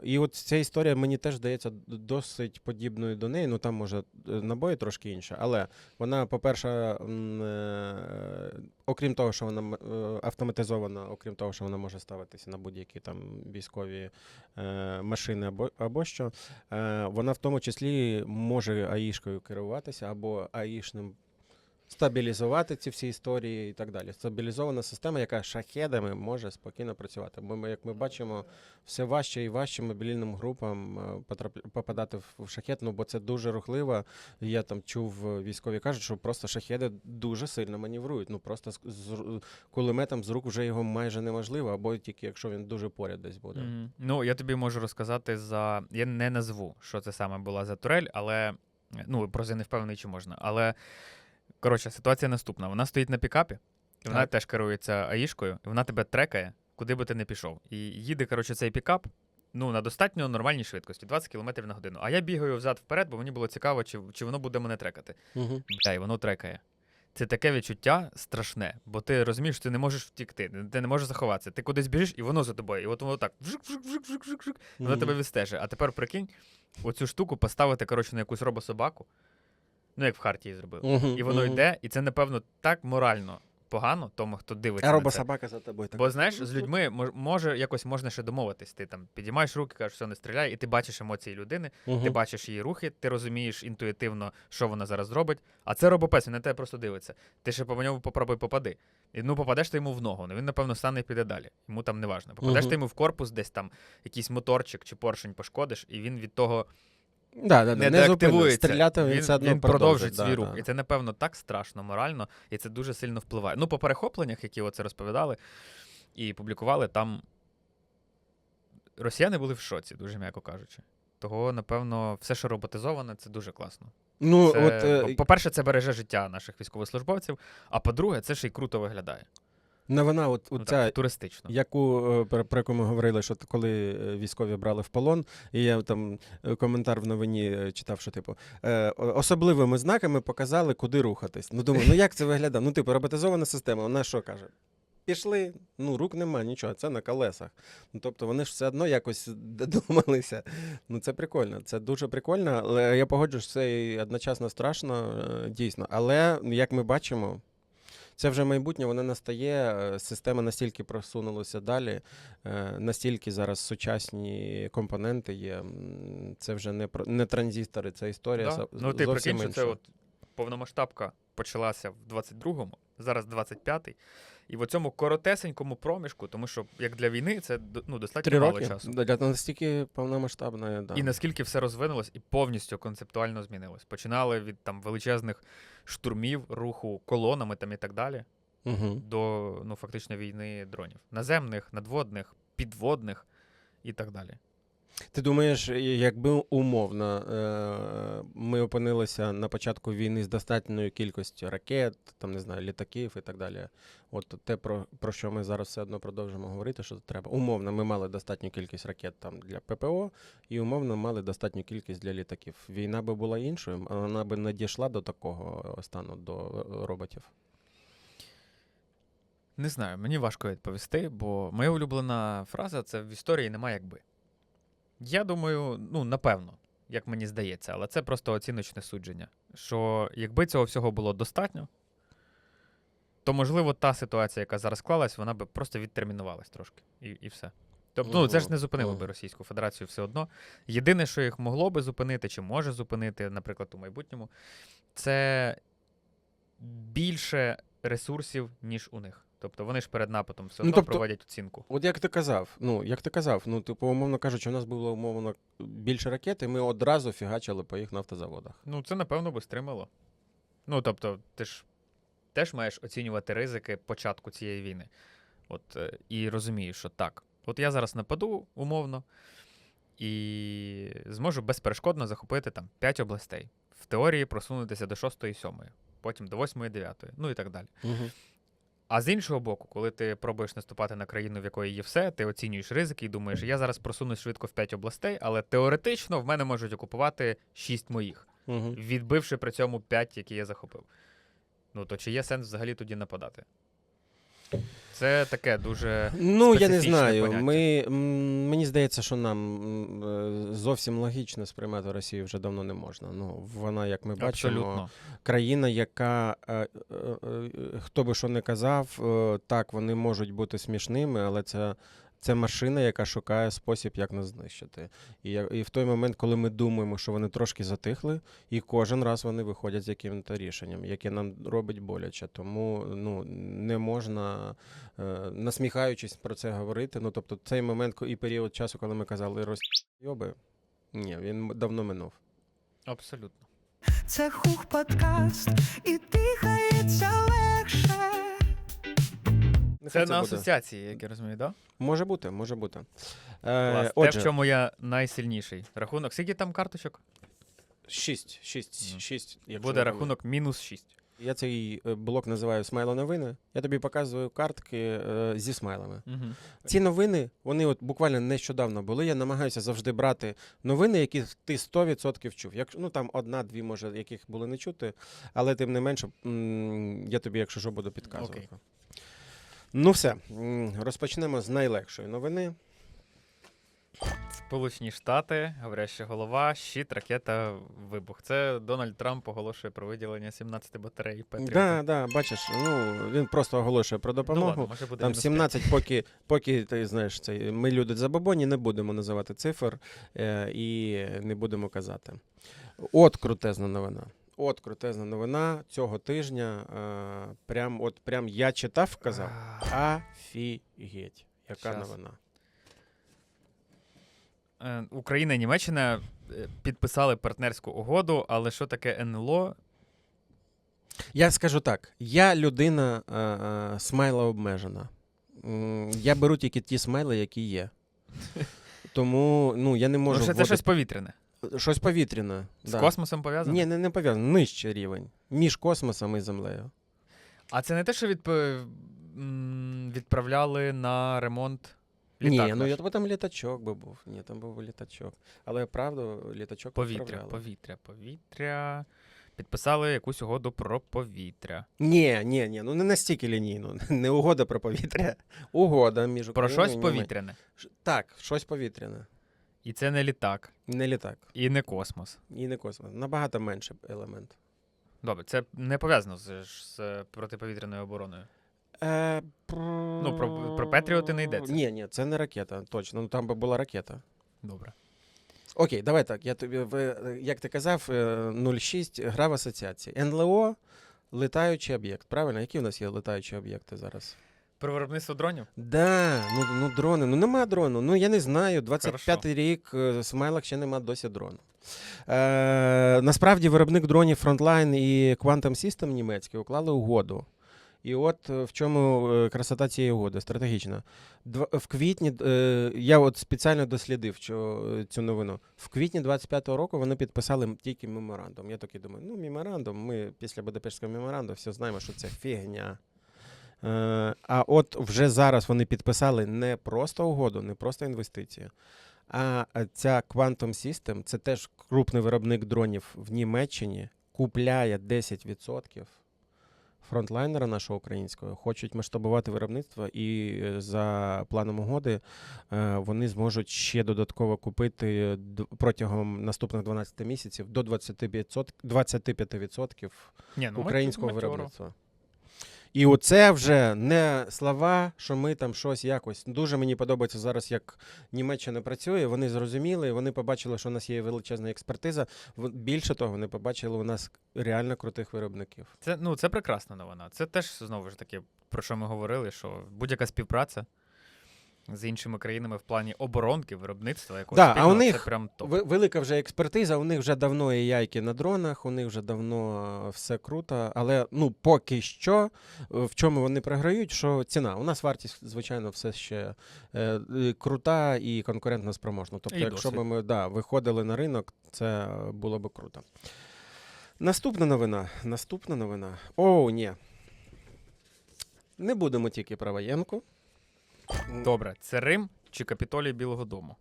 І от ця історія мені теж здається досить подібною до неї, там може набої трошки інші, але вона, по-перше, окрім того, що вона автоматизована, окрім того, що вона може ставитися на будь-які там військові машини або що, вона в тому числі може АІшкою керуватися або АІшним стабілізувати ці всі історії і так далі. Стабілізована система, яка шахедами може спокійно працювати. Бо як ми бачимо, все важче і важче мобільним групам попадати в шахет, бо це дуже рухливо. Я там чув, військові кажуть, що просто шахеди дуже сильно маневрують. Просто з кулеметом з рук вже його майже неможливо, або тільки якщо він дуже поряд десь буде. Ну, я тобі можу розказати я не назву, що це саме була за турель, але, просто я не впевнений, чи можна, але коротше, ситуація наступна. Вона стоїть на пікапі, і вона теж керується АІшкою, і вона тебе трекає, куди би ти не пішов. І їде, цей пікап, на достатньо нормальній швидкості, 20 км на годину. А я бігаю взад-вперед, бо мені було цікаво, чи воно буде мене трекати. І воно трекає. Це таке відчуття страшне, бо ти розумієш, що ти не можеш втікти, ти не можеш заховатися. Ти кудись біжиш, і воно за тобою. І от воно так, вжик-вжик-вжик-вжик-вжик, воно тебе відстежує. А тепер прикинь, оцю штуку поставити, на якусь робособаку, як в Хартії зробили. І воно йде, і це, напевно, так морально погано тому, хто дивиться на це. Робособака за тобою. Бо, знаєш, з людьми якось можна ще домовитись. Ти там підіймаєш руки, кажеш, все, не стріляй, і ти бачиш емоції людини, ти бачиш її рухи, ти розумієш інтуїтивно, що вона зараз зробить. А це робопес, він на тебе просто дивиться. Ти ще по ньому попробуй попади. І, попадеш ти йому в ногу, він, напевно, стане і піде далі. Йому там не важно. Попадеш ти йому в корпус, десь там якийсь моторчик чи поршень пошкодиш, і він від того не деактивується. Стріляти він все одно він продовжить свій рух. Да. І це, напевно, так страшно морально, і це дуже сильно впливає. По перехопленнях, які оце розповідали і публікували, там росіяни були в шоці, дуже м'яко кажучи. Того, напевно, все, що роботизоване, це дуже класно. Ну, Це, от по-перше, це береже життя наших військовослужбовців, а по-друге, це ще й круто виглядає. новина, от Ну, ця, так, туристично. про яку ми говорили, що коли військові брали в полон, і я там коментар в новині читав, що типу особливими знаками показали, куди рухатись. Ну думаю, ну як це виглядає? Ну, типу, роботизована система, вона що каже? Пішли, ну рук нема, нічого, це на колесах. Ну, тобто вони ж все одно якось додумалися. Ну це прикольно, це дуже прикольно, але я погоджуюсь, це і одночасно страшно, дійсно. Але як ми бачимо, це вже майбутнє, воно настає, система настільки просунулася далі, настільки зараз сучасні компоненти є. Це вже не транзистори, це історія Да. Ну, ти зовсім прикинь, що це інша. от повномасштабка почалася в 22-му, зараз 25-й. І в цьому коротесенькому проміжку, тому що як для війни це достатньо 3 мало роки? часу. Да, настільки повномасштабна, да. І наскільки все розвинулось і повністю концептуально змінилось. Починали від там величезних штурмів, руху колонами там і так далі, Угу. до фактично війни дронів. Наземних, надводних, підводних і так далі. Ти думаєш, якби умовно ми опинилися на початку війни з достатньою кількістю ракет, там не знаю, літаків і так далі. От те, про що ми зараз все одно продовжимо говорити, що треба. Умовно, ми мали достатню кількість ракет там для ППО, і умовно мали достатню кількість для літаків. Війна би була іншою, вона би не дійшла до такого стану, до роботів. Не знаю, мені важко відповісти, бо моя улюблена фраза це в історії нема якби. Я думаю, напевно, як мені здається, але це просто оціночне судження. Що якби цього всього було достатньо, то, можливо, та ситуація, яка зараз склалась, вона би просто відтермінувалась трошки. І все. Тобто, це ж не зупинило би Російську Федерацію все одно. Єдине, що їх могло би зупинити, чи може зупинити, наприклад, у майбутньому, це більше ресурсів, ніж у них. Тобто вони ж перед нападом все одно проводять оцінку. От як ти казав, типу, умовно кажучи, у нас було умовно більше ракет, і ми одразу фігачили по їх нафтозаводах. Це, напевно, би стримало. Тобто, ти ж теж маєш оцінювати ризики початку цієї війни. І розумієш, що так. От я зараз нападу, умовно, і зможу безперешкодно захопити там 5 областей. В теорії просунутися до 6-ї, 7-ї, потім до 8-ї, 9-ї, і так далі. Угу. А з іншого боку, коли ти пробуєш наступати на країну, в якої є все, ти оцінюєш ризики і думаєш, я зараз просунусь швидко в 5 областей, але теоретично в мене можуть окупувати 6 моїх, відбивши при цьому 5, які я захопив. То чи є сенс взагалі тоді нападати? Це таке дуже я не специфічне знаю. поняття. Мені здається, що нам зовсім логічно сприймати Росію вже давно не можна. Вона, як ми бачимо, Абсолютно. країна, яка, хто би що не казав, так, вони можуть бути смішними, але це машина, яка шукає спосіб, як нас знищити. І в той момент, коли ми думаємо, що вони трошки затихли, і кожен раз вони виходять з яким-то рішенням, яке нам робить боляче. Тому не можна, насміхаючись про це говорити. Тобто цей момент і період часу, коли ми казали «Російоби», ні, він давно минув. Абсолютно. Це хух подкаст, і дихається легше. Нехай Це на буде. асоціації, як я розумію, так? Може бути. Клас. Те, Отже, в чому я найсильніший. Рахунок. Скільки там карточок? 6. Буде рахунок -6. Я цей блок називаю «Смайло новини». Я тобі показую картки зі смайлами. Угу. Ці новини, вони от буквально нещодавно були. Я намагаюся завжди брати новини, які ти 100% чув. Там одна-дві, може, яких було не чути, але тим не менше, я тобі, якщо що, буду підказувати. Окей. Все, розпочнемо з найлегшої новини. Сполучені Штати, говоряща голова, щит, ракета, вибух. Це Дональд Трамп оголошує про виділення 17 батарей Петріота. Да, бачиш, він просто оголошує про допомогу. Ладно, може буде Там мінус 17, поки ти знаєш, ми люди забобонні, не будемо називати цифр і не будемо казати. От крутезна новина цього тижня. Прям я читав, казав. Афігеть. Яка Щас. новина. Україна і Німеччина підписали партнерську угоду, але що таке НЛО? Я скажу так, я людина смайла обмежена. Я беру тільки ті смайли, які є. Тому ну, я не можу Ну, що це вводити... щось повітряне. Щось повітряне. З да. космосом пов'язано? Ні, не пов'язано. Нижчий рівень. Між космосом і землею. А це не те, що відправляли на ремонт літак Ні, ну наш? я там літачок би був. Ні, там був літачок. Але правда, літачок Повітря. Підписали якусь угоду про повітря. Ні, ну не настільки лінійно. Не угода про повітря. Угода між Про Україною щось і Німеччиною. повітряне. Так, щось повітряне. І це не літак, Не літак. і не космос. І не космос. Набагато менше елемент. Добре, це не пов'язано з протиповітряною обороною. Ну, про Петріоти не йдеться. Ні, це не ракета, точно. Ну там би була ракета. Добре. Окей, давай так. Я тобі, як ти казав, 06 гра в асоціації. НЛО летаючий об'єкт. Правильно? Які у нас є летаючі об'єкти зараз? Про виробництво дронів? Да, ну дрони. Ну нема дрону. Ну я не знаю. 25-й Хорошо. рік Смайлак ще нема досі дрону. Насправді виробник дронів Frontline і Quantum System німецькі уклали угоду. І от в чому красота цієї угоди, стратегічна. В квітні, я от спеціально дослідив цю новину, в квітні 25-го року вони підписали тільки меморандум. Я такий думаю, ну меморандум, ми після Будапештського меморандуму всі знаємо, що це фігня. А от вже зараз вони підписали не просто угоду, не просто інвестиції, а ця Quantum System, це теж крупний виробник дронів в Німеччині, купляє 10% фронтлайнера нашого українського, хочуть масштабувати виробництво, і за планом угоди вони зможуть ще додатково купити протягом наступних 12 місяців до 25% Ні, ну, українського матьоро. виробництва. І оце вже не слова, що ми там щось якось. Дуже мені подобається зараз, як Німеччина працює. Вони зрозуміли, вони побачили, що у нас є величезна експертиза. Більше того, вони побачили у нас реально крутих виробників. Це прекрасна новина. Це теж, знову ж таки, про що ми говорили, що будь-яка співпраця з іншими країнами в плані оборонки, виробництва якогось Да, а спільного, у них це прям топ. Велика вже експертиза, у них вже давно є яйки на дронах, у них вже давно все круто, але ну поки що в чому вони програють, що ціна. У нас вартість, звичайно, все ще крута і конкурентно спроможна. Тобто, І якщо досвід. б ми виходили на ринок, це було б круто. Наступна новина. О, ні. Не будемо тільки про воєнку. Добре, це Рим чи Капітолій Білого Дому?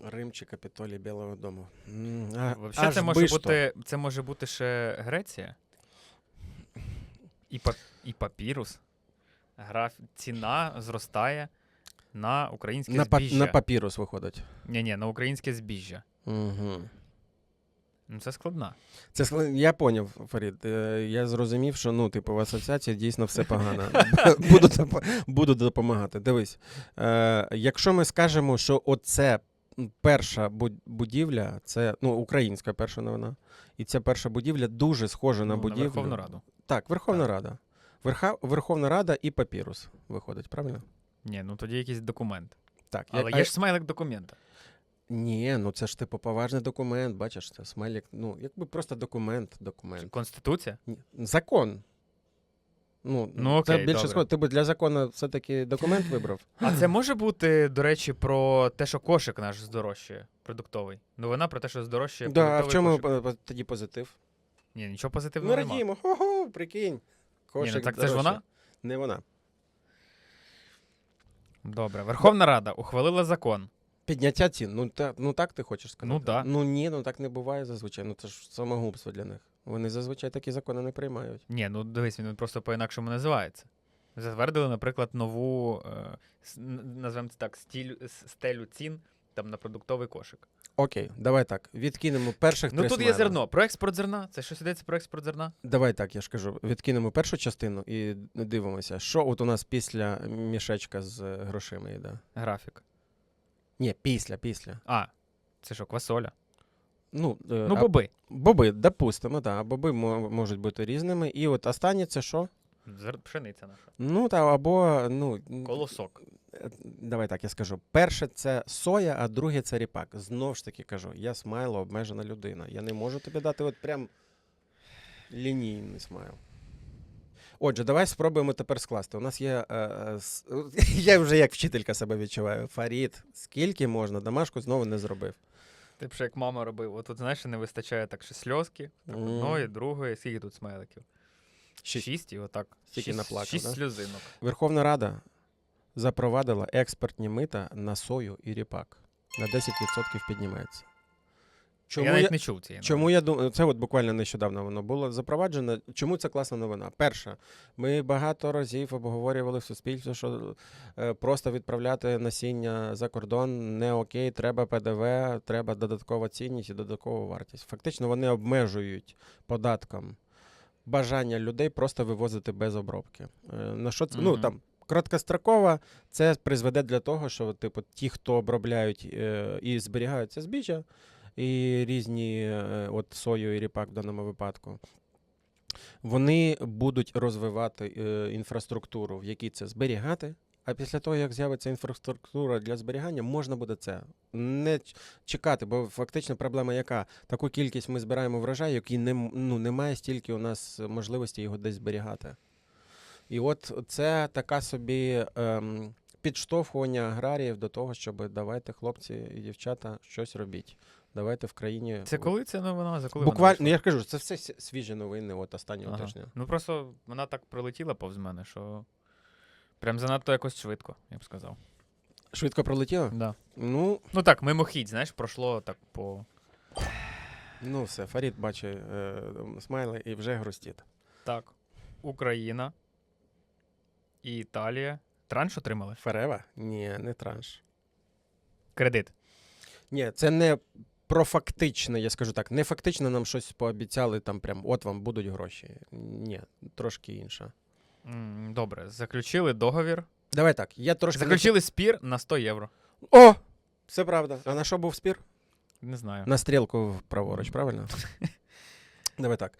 Рим чи Капітолій Білого Дому. Взагалі, це може бути ще Греція. І папірус. Ціна зростає на українське збіжжя. На папірус виходить. Ні, на українське збіжжя. Угу. Ну, це складна. Я поняв, Фарід. Я зрозумів, що ну, типу, в асоціації дійсно все погано. Буду допомагати. Дивись, якщо ми скажемо, що оце перша будівля, це ну, українська перша новина, і ця перша будівля дуже схожа на будівлю. На Верховну Раду. Так, Верховна Рада. Верховна Рада і папірус виходить, правильно? Ні, ну тоді якийсь документ. Так. Але є ж смайлик документа. Ні, ну це ж типу поважний документ, бачиш, це смайлик, ну, якби просто документ. Конституція? Ні, закон. Ну окей, це більше добре. сход. Ти б для закону все-таки документ вибрав? А це може бути, до речі, про те, що кошик наш здорожчає, продуктовий. Новина про те, що здорожчає Да, а в продуктовий чому кошик. тоді позитив? Ні, нічого Ну, позитивного немає. радіємо, хо-хо, прикинь. Ні, Кошик ну так це ж дорожче. вона? Не вона. Добре. Верховна Рада ухвалила закон. Підняття цін. Ну так ти хочеш сказати? Ну, да. Ну ні, ну так не буває зазвичай. Ну це ж самогубство для них. Вони зазвичай такі закони не приймають. Ні, ну дивись, він просто по-інакшому називається. Затвердили, наприклад, нову, назвемо це так, стелю цін там на продуктовий кошик. Окей, давай так. Відкинемо перших Ну три тут є смайла. зерно. Про експорт зерна. Це щось йдеться про експорт зерна? Давай так, я ж кажу. Відкинемо першу частину і дивимося, що от у нас після мішечка з грошима йде. Графік. Ні, після. А, це що, квасоля? Ну, Боби. боби, допустимо, так. Боби можуть бути різними. І от останнє це що? Пшениця наша. Ну, або, Колосок. давай так, я скажу. Перше це соя, а друге це ріпак. Знов ж таки кажу, я смайло обмежена людина. Я не можу тобі дати от прям лінійний смайл. Отже, давай спробуємо тепер скласти. У нас є. Я вже як вчителька себе відчуваю. Фарід, скільки можна? Домашку знову не зробив. Ти б ще як мама робив. От тут, знаєш, не вистачає так ще сльозки, так Мгм. одної, другої. Скільки тут смайликів? Шість. 6 і отак. Стільки наплакав, 6 да? сльозинок. Верховна Рада запровадила експортні мита на сою і ріпак. На 10% піднімається. Я навіть не чув цієї. Чому я думаю, це от буквально нещодавно воно було запроваджено. Чому це класна новина? Перше, ми багато разів обговорювали в суспільстві, що просто відправляти насіння за кордон не окей, треба ПДВ, треба додаткова цінність і додаткова вартість. Фактично вони обмежують податком бажання людей просто вивозити без обробки. На що це? Ну Мгм. там короткостроково це призведе для того, що типу ті, хто обробляють і зберігають це збіжжя, і різні от сою і ріпак в даному випадку, вони будуть розвивати інфраструктуру, в якій це зберігати. А після того, як з'явиться інфраструктура для зберігання, можна буде це не чекати, бо фактично проблема яка? Таку кількість ми збираємо врожай, який немає стільки у нас можливості його десь зберігати. І от це така собі підштовхування аграріїв до того, щоб давайте, хлопці і дівчата, щось робіть. Давайте в країні. Це коли ця новина? За коли вона Буквально, вийшла? я ж кажу, це все свіжі новини от останнього Ага. тижня. Ну просто вона так пролетіла повз мене, що прям занадто якось швидко, я б сказав. Швидко пролетіло? Да. Ну Так, мимохідь, знаєш, пройшло так по. все, Фарід бачить смайли і вже грустить. Так. Україна і Італія. Транш отримали? Фарева? Ні, не транш. Кредит. Ні, це не про фактичне, я скажу так, не фактично нам щось пообіцяли, там прям от вам будуть гроші. Ні, трошки інше. Добре, заключили договір. Давай так, я трошки... Заключили спір на 100 євро. О! Це правда. А на що був спір? Не знаю. На стрілку праворуч, правильно? Давай так.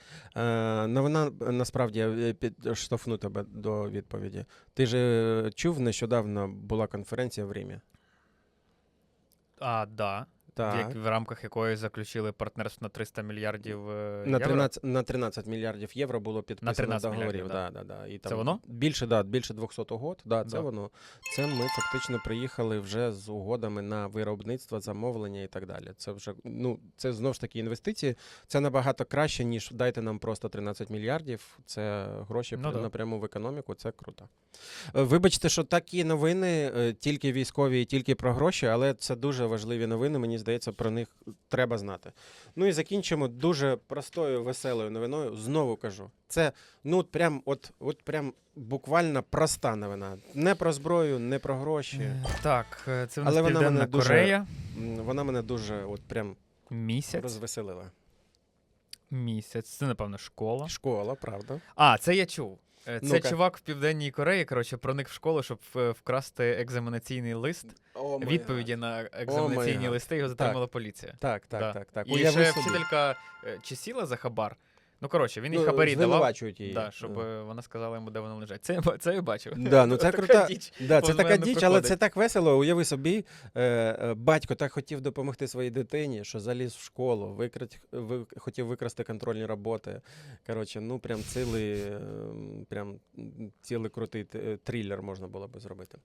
Новина, насправді, я підштовхну тебе до відповіді. Ти ж чув, нещодавно була конференція в Римі. Да. Так. В рамках якої заключили партнерство на 300 мільярдів На євро. 13 мільярдів євро було підписано 13 договорів. мільярдів, Да. І там Це воно? Більше 200 угод. Да, це Да. воно. Це ми фактично приїхали вже з угодами на виробництво, замовлення і так далі. Це вже, це знову ж таки інвестиції. Це набагато краще, ніж дайте нам просто 13 мільярдів. Це гроші Ну да. напряму в економіку, це круто. Вибачте, що такі новини, тільки військові і тільки про гроші, але це дуже важливі новини, мені здається, про них треба знати. Ну і закінчимо дуже простою, веселою новиною. Знову кажу, це прям буквально проста новина. Не про зброю, не про гроші. Так, це в нас Але вона Південна мене дуже Корея. Вона мене дуже прям Місяць. розвеселила. Місяць. Це, напевно, школа. Школа, правда. Це я чув. Це Ну-ка. чувак в Південній Кореї, проник в школу, щоб вкрасти екзаменаційний лист. Відповіді на екзаменаційні гад. листи його затримала поліція. Так. І Уяви ще собі. вчителька чи сіла за хабар. Він їй хабарі давав, звинувачують її. щоб вона сказала йому, де вони лежать. Це я бачив. Да, це Така крута. діч. Да, це повз така мене діч, але проходить. це так весело. Уяви собі, батько так хотів допомогти своїй дитині, що заліз в школу, хотів викрасти контрольні роботи. Коротше, прям цілий крутий трилер можна було би зробити.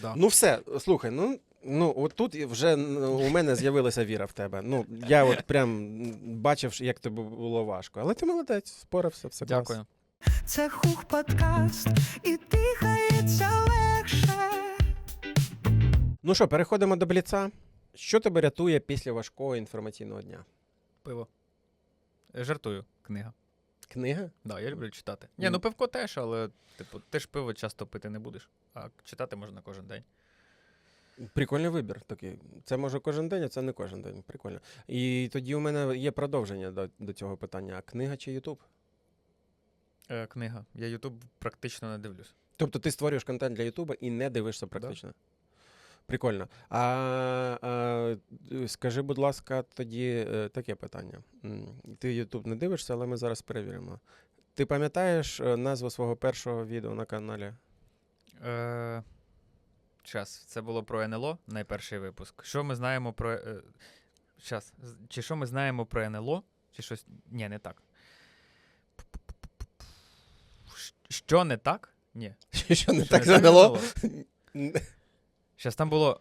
Да. Ну все, слухай, от тут вже у мене з'явилася віра в тебе. Я от прям бачив, як тобі було важко. Але ти молодець, спорався, все клас. Дякую. Це хух подкаст, і дихається легше. Ну що, переходимо до бліца. Що тебе рятує після важкого інформаційного дня? Пиво. Жартую. Книга. Книга? Да, я люблю читати. Ні, пивко теж, але ти ж пиво часто пити не будеш. А читати можна кожен день. Прикольний вибір такий. Це може кожен день, а це не кожен день. Прикольно. І тоді у мене є продовження до цього питання. Книга чи Ютуб? Книга. Я Ютуб практично не дивлюсь. Тобто ти створюєш контент для Ютуба і не дивишся практично? Прикольно. Скажи, будь ласка, тоді таке питання. Ти Ютуб не дивишся, але ми зараз перевіримо. Ти пам'ятаєш назву свого першого відео на каналі? Це було про НЛО, найперший випуск. Що ми знаємо про... Чи що ми знаємо про НЛО? Чи щось... Ні, не так. Що не так? Ні. Що не Що так не заняло? Щас там було.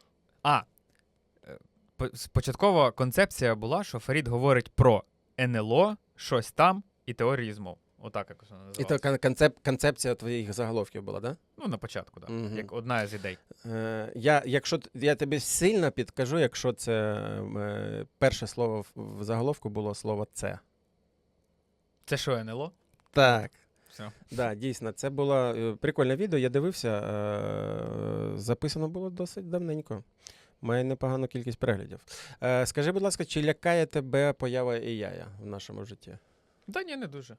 Спочаткова концепція була, що Фарід говорить про НЛО, щось там і теорії змов. Отак якось вона І називалася. то концепція твоїх заголовків була, так? Ну, на початку, так. Мгм. Як одна з ідей. Я тобі сильно підкажу, якщо це перше слово в заголовку було слово «це». Це що, НЛО? Так. Все. Да, дійсно, це було прикольне відео, я дивився, записано було досить давненько. Має непогану кількість переглядів. Скажи, будь ласка, чи лякає тебе поява AI в нашому житті? Та ні, не дуже.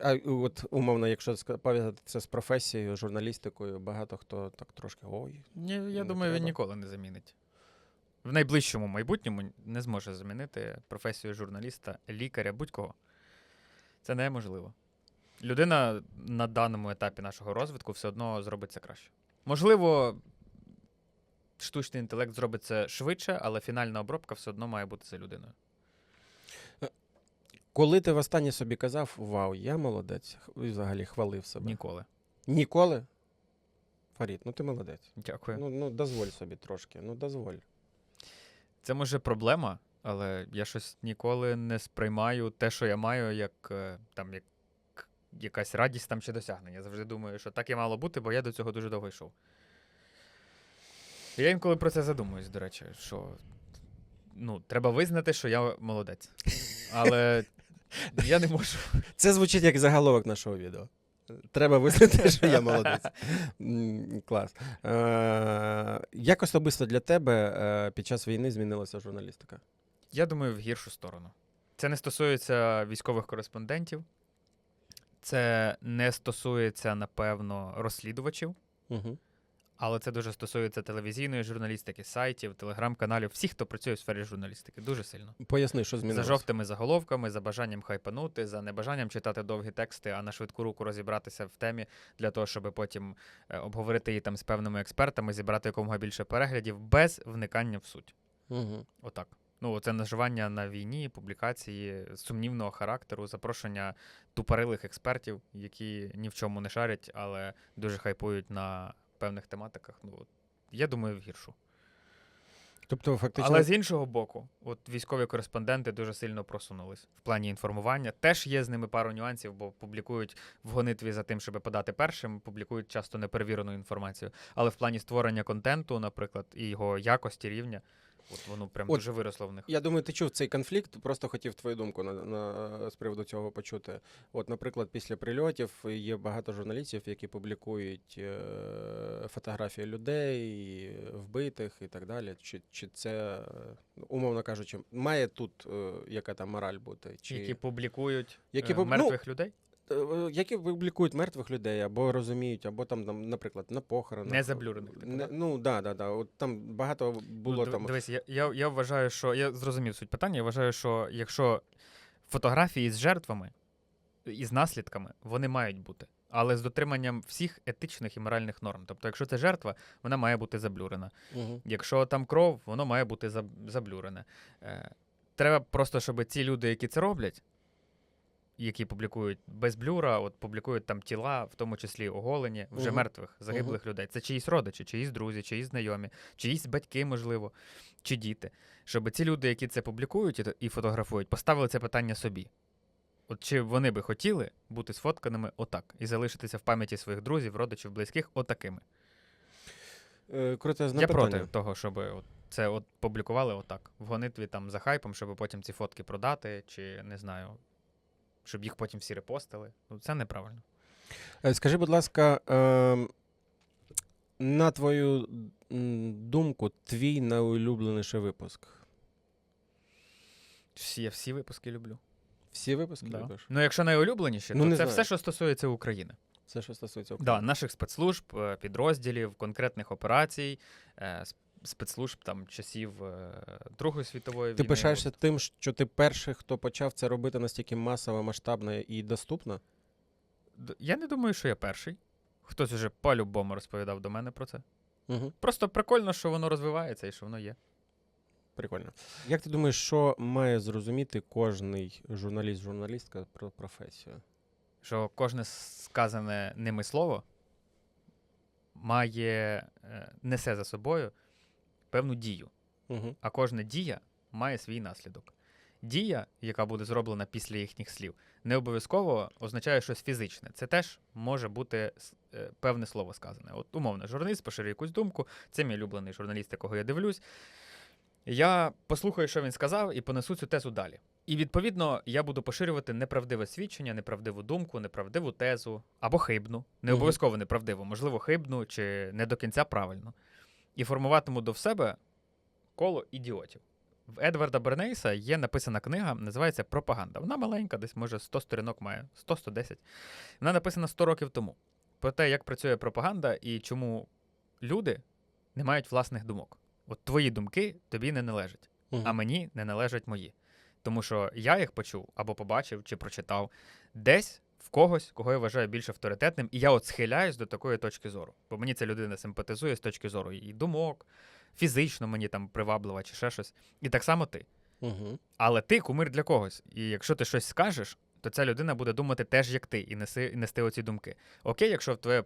А от умовно, якщо пов'язати це з професією, журналістикою, багато хто так трошки Ні, я Не думаю, він треба. ніколи не замінить. В найближчому майбутньому не зможе замінити професію журналіста, лікаря, будь-кого. Це неможливо. Людина на даному етапі нашого розвитку все одно зробить це краще. Можливо, штучний інтелект зробить це швидше, але фінальна обробка все одно має бути за людиною. Коли ти востаннє собі казав, вау, я молодець, і взагалі хвалив себе? Ніколи. Ніколи? Фарід, ну ти молодець. Дякую. Ну дозволь собі трошки, ну дозволь. Це може проблема, але я щось ніколи не сприймаю те, що я маю, як там як якась радість там чи досягнення. Завжди думаю, що так і мало бути, бо я до цього дуже довго йшов. Я інколи про це задумуюсь, до речі, що треба визнати, що я молодець. Але я не можу. Це звучить як заголовок нашого відео. Треба визнати, що я молодець. Клас. Як особисто для тебе під час війни змінилася журналістика? Я думаю, в гіршу сторону. Це не стосується військових кореспондентів, це не стосується, напевно, розслідувачів, Угу. але це дуже стосується телевізійної журналістики, сайтів, телеграм-каналів, всіх, хто працює в сфері журналістики. Дуже сильно. Поясни, що За змінилося. жовтими заголовками, за бажанням хайпанути, за небажанням читати довгі тексти, а на швидку руку розібратися в темі для того, щоб потім обговорити її там з певними експертами, зібрати якомога більше переглядів, без вникання в суть. Угу. Отак. Це наживання на війні, публікації сумнівного характеру, запрошення тупорилих експертів, які ні в чому не шарять, але дуже хайпують на певних тематиках. Я думаю, в гіршу. Тобто, фактично, Але з іншого боку, військові кореспонденти дуже сильно просунулись в плані інформування. Теж є з ними пару нюансів, бо публікують в гонитві за тим, щоб подати першим, публікують часто неперевірену інформацію. Але в плані створення контенту, наприклад, і його якості, рівня, воно прям дуже виросло в них. я думаю, ти чув цей конфлікт, просто хотів твою думку з приводу цього почути. Наприклад, після прильотів є багато журналістів, які публікують фотографії людей, вбитих і так далі. Чи це, умовно кажучи, має тут яка там мораль бути? Які публікують Які мертвих людей? Які публікують мертвих людей, або розуміють, або там, наприклад, на похоронах. Не заблюрених. Да. От там багато було там. Дивись, я вважаю, що я зрозумів суть питання. Я вважаю, що якщо фотографії з жертвами і з наслідками, вони мають бути. Але з дотриманням всіх етичних і моральних норм. Тобто, якщо це жертва, вона має бути заблюрена. Угу. Якщо там кров, воно має бути заблюрене. Треба просто, щоб ці люди, які це роблять, які публікують без блюра, публікують там тіла, в тому числі оголені, вже мертвих, загиблих людей. Це чиїсь родичі, чиїсь друзі, чиїсь знайомі, чиїсь батьки, можливо, чи діти. Щоб ці люди, які це публікують і фотографують, поставили це питання собі. Чи вони би хотіли бути сфотканими отак і залишитися в пам'яті своїх друзів, родичів, близьких отакими? Крутезне Я питання. проти того, щоб це публікували отак, в гонитві там за хайпом, щоб потім ці фотки продати, чи, не знаю, щоб їх потім всі репостили. Це неправильно. Скажи, будь ласка, на твою думку, твій найулюбленіший випуск? Я всі випуски люблю. Всі випуски Да. любиш? Якщо найулюбленіші, Ну, то не це знаю. все, що стосується України. Все, що стосується Да, України. наших спецслужб, підрозділів, конкретних операцій, спецслужб там часів Другої світової війни. Ти пишаєшся тим, що ти перший, хто почав це робити настільки масово, масштабно і доступно? Я не думаю, що я перший. Хтось уже по-любому розповідав до мене про це. Угу. Просто прикольно, що воно розвивається і що воно є. Прикольно. Як ти думаєш, що має зрозуміти кожний журналіст-журналістка про професію? що кожне сказане ними слово несе за собою певну дію, Угу. а кожна дія має свій наслідок. Дія, яка буде зроблена після їхніх слів, не обов'язково означає щось фізичне. Це теж може бути певне слово сказане. От умовно, журналіст поширює якусь думку, це мій улюблений журналіст, якого я дивлюсь. Я послухаю, що він сказав, і понесу цю тезу далі. І, відповідно, я буду поширювати неправдиве свідчення, неправдиву думку, неправдиву тезу або хибну. Не Мгм. обов'язково неправдиву, можливо, хибну чи не до кінця правильно. І формуватиму до себе коло ідіотів. В Едварда Бернейса є написана книга, називається «Пропаганда». Вона маленька, десь, може, 100 сторінок має, 100-110. Вона написана 100 років тому. Про те, як працює пропаганда і чому люди не мають власних думок. От твої думки тобі не належать, а мені не належать мої. Тому що я їх почув або побачив чи прочитав десь в когось, кого я вважаю більш авторитетним, і я от схиляюсь до такої точки зору. Бо мені ця людина симпатизує з точки зору її думок, фізично мені там приваблива чи ще щось. І так само ти. Угу. Але ти кумир для когось. І якщо ти щось скажеш, то ця людина буде думати теж, як ти, і нести оці думки. Окей, якщо твоя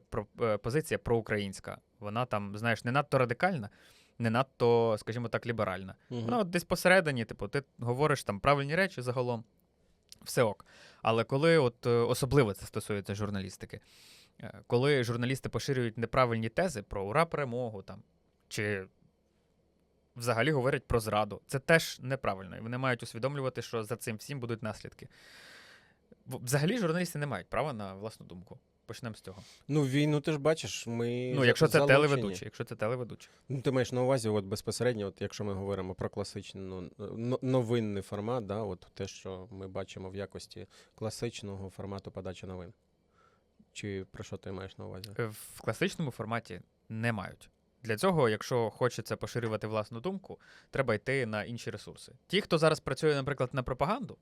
позиція проукраїнська, вона там, знаєш, не надто радикальна, не надто, скажімо так, ліберальна. Вона от десь посередині, типу, ти говориш там правильні речі загалом, все ок. Але коли, от особливо це стосується журналістики, коли журналісти поширюють неправильні тези про ура перемогу там, чи взагалі говорять про зраду, це теж неправильно. І вони мають усвідомлювати, що за цим всім будуть наслідки. Взагалі журналісти не мають права на власну думку. Почнемо з цього. Ну, війну ти ж бачиш, ми Ну, якщо це залучені. телеведучий. Ну, ти маєш на увазі, от безпосередньо, от якщо ми говоримо про класичний новинний формат, да, от те, що ми бачимо в якості класичного формату подачі новин. Чи про що ти маєш на увазі? В класичному форматі не мають. Для цього, якщо хочеться поширювати власну думку, треба йти на інші ресурси. Ті, хто зараз працює, наприклад, на пропаганду,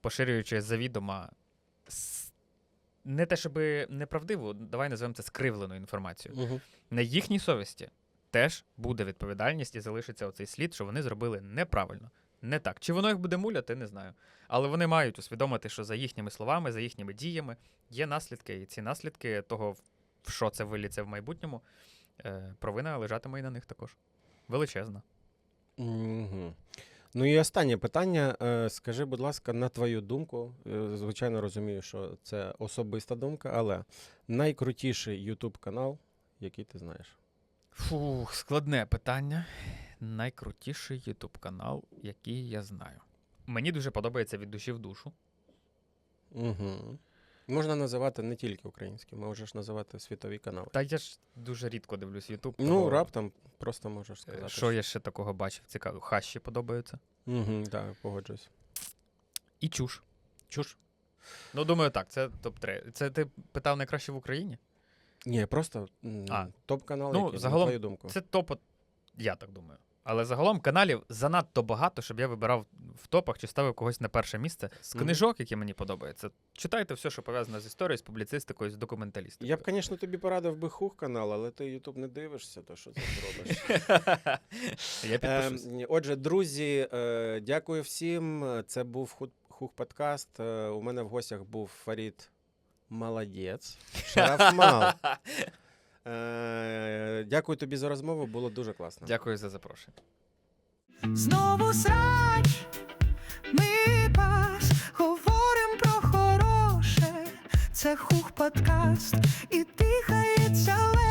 поширюючи завідомо не те, щоб неправдиву, давай називаємо це скривлену інформацію. Угу. На їхній совісті теж буде відповідальність і залишиться оцей слід, що вони зробили неправильно. Не так. Чи воно їх буде муляти, не знаю. Але вони мають усвідомити, що за їхніми словами, за їхніми діями є наслідки. І ці наслідки того, в що це виліться в майбутньому, провина лежатиме і на них також. Величезна. Угу. Ну і останнє питання. Скажи, будь ласка, на твою думку, звичайно розумію, що це особиста думка, але найкрутіший YouTube канал, який ти знаєш? Фух, складне питання. Найкрутіший YouTube канал, який я знаю. Мені дуже подобається «Від душі в душу». Угу. Можна називати не тільки українські, можеш називати світові канали. Та я ж дуже рідко дивлюсь YouTube. Ну, раптом просто можеш сказати. Що я ще такого бачив? Цікаво. Хащі подобаються. Угу, так, погоджуюсь. І чуш. Чуш? Ну, думаю, так, це топ-3. Це ти питав найкраще в Україні? Ні, просто топ-канал, Ну, який, загалом, на твою думку. Це топ, я так думаю. Але загалом каналів занадто багато, щоб я вибирав в топах чи ставив когось на перше місце. З Мгм. книжок, які мені подобаються. Читайте все, що пов'язане з історією, з публіцистикою, з документалістикою. Я б, звісно, тобі порадив би Хух канал, але ти YouTube не дивишся, то що ти зробиш? Я підпишусь. Отже, друзі, дякую всім. Це був Хух подкаст. У мене в гостях був Фарід Молодець. Шарафмал. Дякую тобі за розмову, було дуже класно. Дякую за запрошення. Знову срач, ми пас, говорим про хороше. Це Хух подкаст і дихається легше.